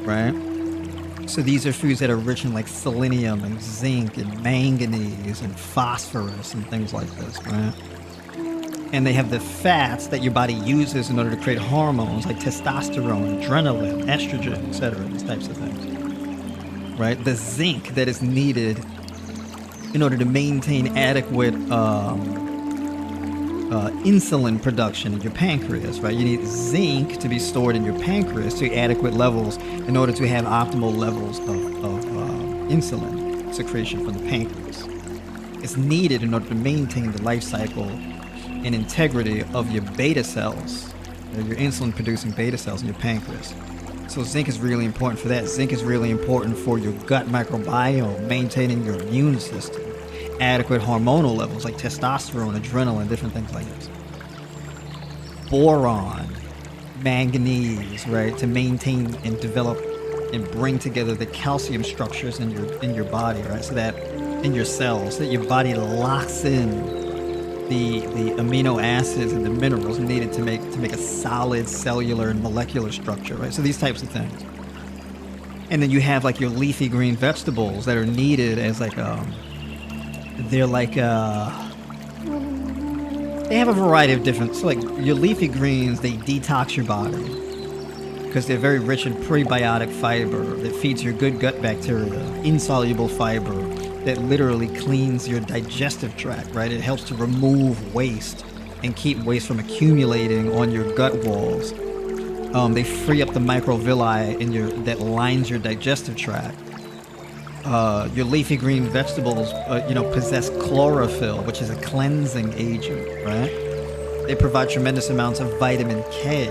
Speaker 1: right? So these are foods that are rich in like selenium and zinc and manganese and phosphorus and things like this, right? And they have the fats that your body uses in order to create hormones like testosterone, adrenaline, estrogen, etc., these types of things, right? The zinc that is needed in order to maintain adequate insulin production in your pancreas, right? You need zinc to be stored in your pancreas to adequate levels in order to have optimal levels of insulin secretion from the pancreas. It's needed in order to maintain the life cycle and integrity of your beta cells, your insulin producing beta cells in your pancreas. So zinc is really important for that. Zinc is really important for your gut microbiome, maintaining your immune system, adequate hormonal levels like testosterone, adrenaline, different things like this. Boron, manganese, right, to maintain and develop and bring together the calcium structures in your body, right, so that in your cells, that your body locks in the amino acids and the minerals needed to make a solid cellular and molecular structure, right? So these types of things. And then you have like your leafy green vegetables that are needed as like they have a variety of different, so like your leafy greens, they detox your body because they're very rich in prebiotic fiber that feeds your good gut bacteria, insoluble fiber that literally cleans your digestive tract, right? It helps to remove waste and keep waste from accumulating on your gut walls. They free up the microvilli that lines your digestive tract. Your leafy green vegetables, possess chlorophyll, which is a cleansing agent, right? They provide tremendous amounts of vitamin K,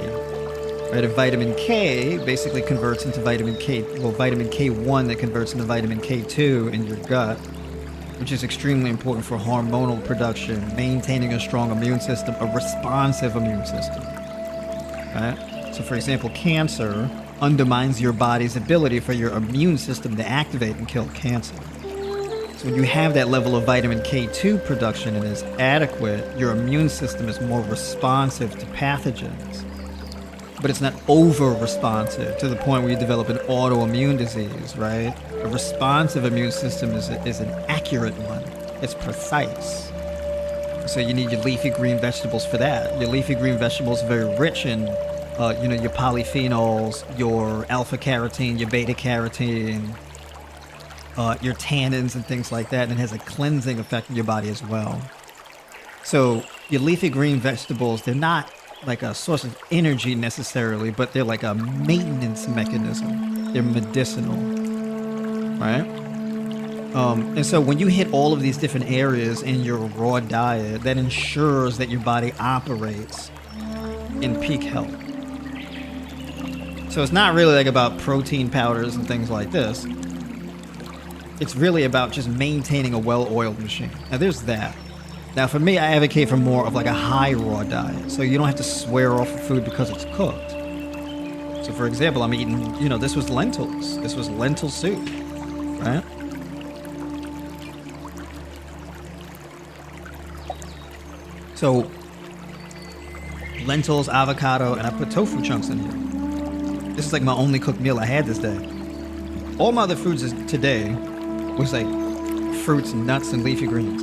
Speaker 1: right? And vitamin K basically converts into vitamin K1 that converts into vitamin K2 in your gut, which is extremely important for hormonal production, maintaining a strong immune system, a responsive immune system, right? So, for example, cancer undermines your body's ability for your immune system to activate and kill cancer. So when you have that level of vitamin K2 production and is adequate, your immune system is more responsive to pathogens. But it's not over-responsive to the point where you develop an autoimmune disease, right? A responsive immune system is an accurate one. It's precise. So you need your leafy green vegetables for that. Your leafy green vegetables are very rich in your polyphenols, your alpha carotene, your beta carotene, your tannins and things like that, and it has a cleansing effect on your body as well. So your leafy green vegetables, they're not like a source of energy necessarily, but they're like a maintenance mechanism. They're medicinal, right? And so when you hit all of these different areas in your raw diet, that ensures that your body operates in peak health. So it's not really like about protein powders and things like this. It's really about just maintaining a well-oiled machine. Now there's that. Now for me, I advocate for more of like a high raw diet. So you don't have to swear off the food because it's cooked. So for example, I'm eating, this was lentils. This was lentil soup, right? So lentils, avocado, and I put tofu chunks in here. This is like my only cooked meal I had this day. All my other foods today was like fruits, nuts, and leafy greens.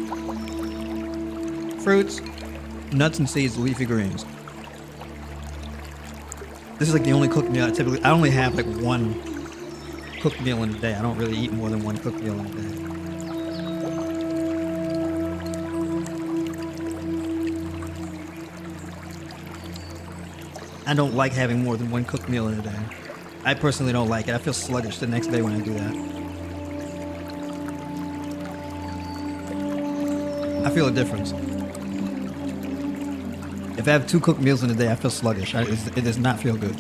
Speaker 1: Fruits, nuts, and seeds, leafy greens. This is like the only cooked meal I only have like one cooked meal in a day. I don't really eat more than one cooked meal in a day. I don't like having more than one cooked meal in a day. I personally don't like it. I feel sluggish the next day when I do that. I feel a difference. If I have 2 cooked meals in a day, I feel sluggish. It does not feel good.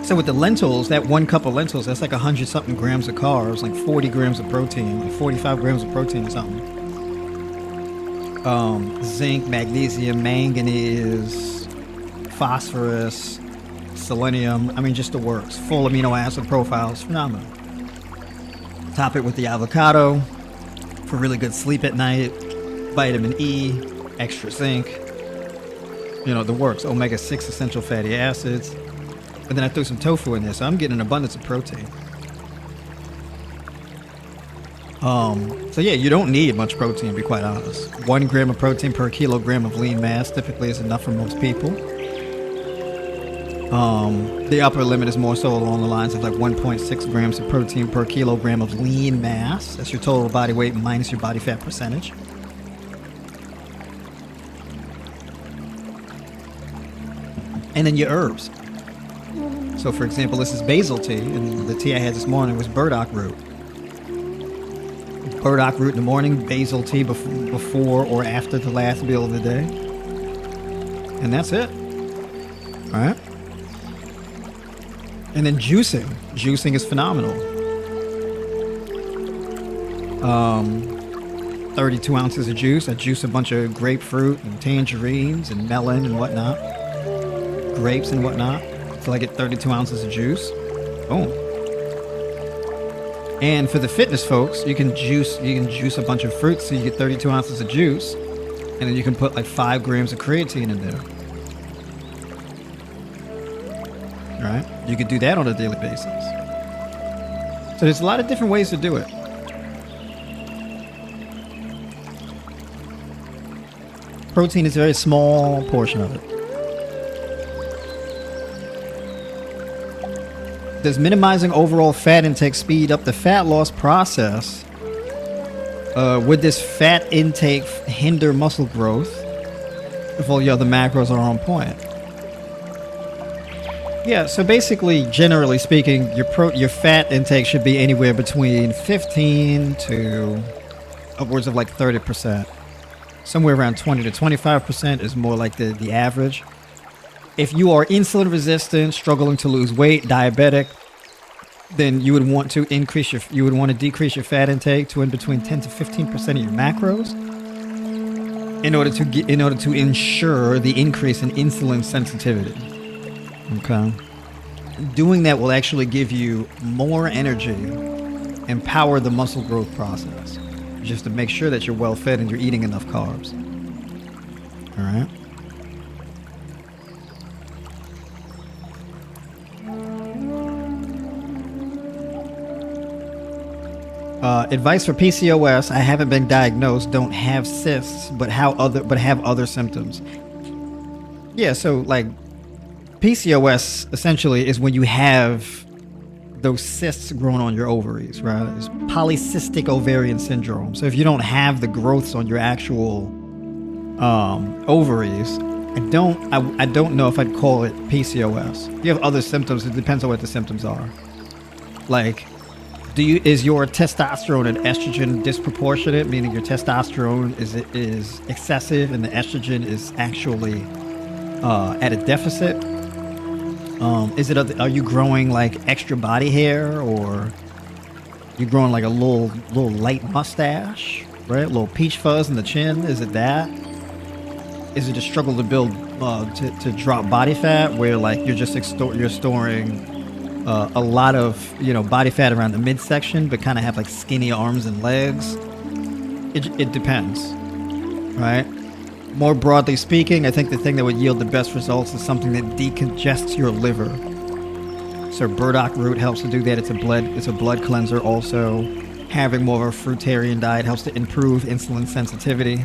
Speaker 1: So with the lentils, that 1 cup of lentils, that's like 100-something grams of carbs, like 40 grams of protein, like 45 grams of protein or something. Zinc, magnesium, manganese, phosphorus, selenium. I mean, just the works. Full amino acid profiles. Phenomenal. Top it with the avocado for really good sleep at night. Vitamin E, extra zinc. The works. Omega-6 essential fatty acids. And then I threw some tofu in there, so I'm getting an abundance of protein. So yeah, you don't need much protein, to be quite honest. 1 gram of protein per kilogram of lean mass typically is enough for most people. The upper limit is more so along the lines of like 1.6 grams of protein per kilogram of lean mass. That's your total body weight minus your body fat percentage. And then your herbs. So for example, this is basil tea, and the tea I had this morning was burdock root. Burdock root in the morning, basil tea before or after the last meal of the day. And that's it. All right? And then juicing. Juicing is phenomenal. 32 ounces of juice. I juice a bunch of grapefruit and tangerines and melon and whatnot. Grapes and whatnot. Until I get 32 ounces of juice. Boom. And for the fitness folks, you can juice a bunch of fruits, so you get 32 ounces of juice, and then you can put like 5 grams of creatine in there. All right, you could do that on a daily basis. So there's a lot of different ways to do it. Protein is a very small portion of it. Does minimizing overall fat intake speed up the fat loss process? Would this fat intake hinder muscle growth if all the other macros are on point? Yeah, so basically, generally speaking, your fat intake should be anywhere between 15 to upwards of like 30%. Somewhere around 20 to 25% is more like the average. If you are insulin resistant, struggling to lose weight, diabetic, then you would want to decrease your fat intake to in between 10 to 15% of your macros in order to ensure the increase in insulin sensitivity. Okay. Doing that will actually give you more energy and power the muscle growth process. Just to make sure that you're well fed and you're eating enough carbs. All right. Advice for PCOS. I haven't been diagnosed, don't have cysts, but have other symptoms. Yeah, so like PCOS essentially is when you have those cysts growing on your ovaries, right? It's polycystic ovarian syndrome. So if you don't have the growths on your actual ovaries, I don't know if I'd call it PCOS. If you have other symptoms, it depends on what the symptoms are. Like, is your testosterone and estrogen disproportionate, meaning your testosterone is excessive and the estrogen is actually at a deficit? Are you growing like extra body hair, or you growing like a little light mustache, right? A little peach fuzz in the chin? Is it that? Is it a struggle to build to drop body fat, where like you're storing a lot of body fat around the midsection, but kind of have like skinny arms and legs? It depends, right? More broadly speaking, I think the thing that would yield the best results is something that decongests your liver. So burdock root helps to do that. It's a blood cleanser also. Having more of a fruitarian diet helps to improve insulin sensitivity.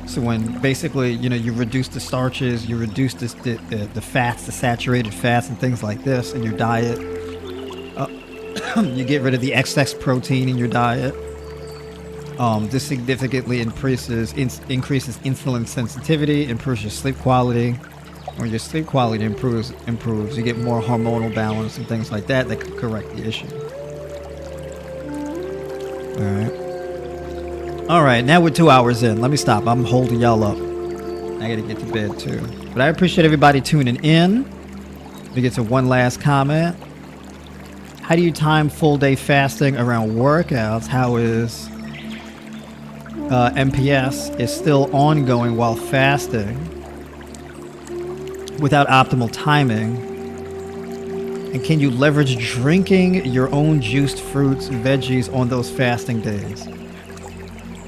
Speaker 1: So when basically, you reduce the starches, you reduce the fats, the saturated fats and things like this in your diet. You get rid of the excess protein in your diet. This significantly increases insulin sensitivity, improves your sleep quality. When your sleep quality improves, you get more hormonal balance and things like that could correct the issue. All right, now we're 2 hours in. Let me stop. I'm holding y'all up. I gotta get to bed too. But I appreciate everybody tuning in. We get to one last comment. How do you time full day fasting around workouts? How is MPS is still ongoing while fasting without optimal timing? And can you leverage drinking your own juiced fruits and veggies on those fasting days?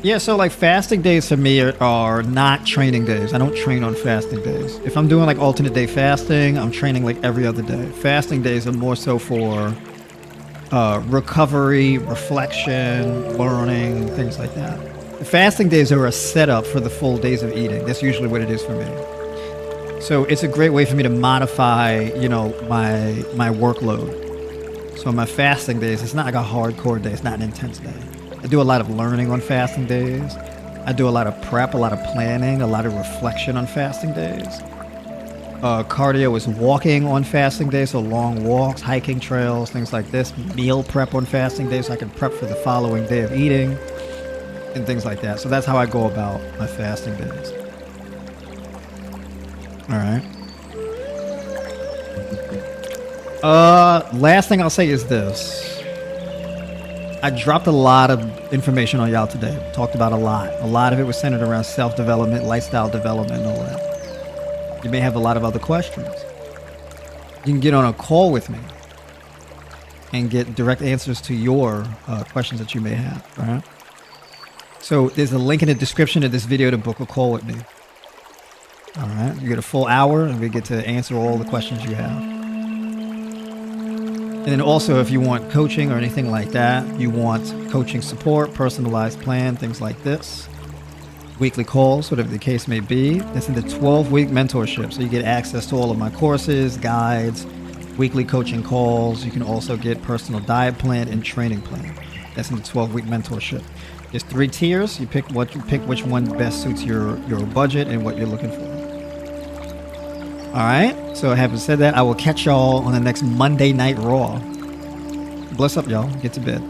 Speaker 1: Yeah, so like fasting days for me are not training days. I don't train on fasting days. If I'm doing like alternate day fasting, I'm training like every other day. Fasting days are more so for recovery, reflection, learning, things like that. The fasting days are a setup for the full days of eating. That's usually what it is for me. So it's a great way for me to modify, my workload. So on my fasting days, it's not like a hardcore day. It's not an intense day. I do a lot of learning on fasting days. I do a lot of prep, a lot of planning, a lot of reflection on fasting days. Cardio is walking on fasting days, so long walks, hiking trails, things like this. Meal prep on fasting days, so I can prep for the following day of eating and things like that. So that's how I go about my fasting days. All right. Last thing I'll say is this. I dropped a lot of information on y'all today. Talked about a lot. A lot of it was centered around self-development, lifestyle development, and all that. You may have a lot of other questions. You can get on a call with me and get direct answers to your questions that you may have. All right. So there's a link in the description of this video to book a call with me. All right. You get a full hour and we get to answer all the questions you have. And then also, if you want coaching or anything like that, you want coaching support, personalized plan, things like this, weekly calls, whatever the case may be, that's in the 12-week mentorship. So you get access to all of my courses, guides, weekly coaching calls. You can also get personal diet plan and training plan. That's in the 12-week mentorship. There's 3 tiers. You pick which one best suits your budget and what you're looking for. All right. So having said that, I will catch y'all on the next Monday Night Raw. Bless up, y'all. Get to bed.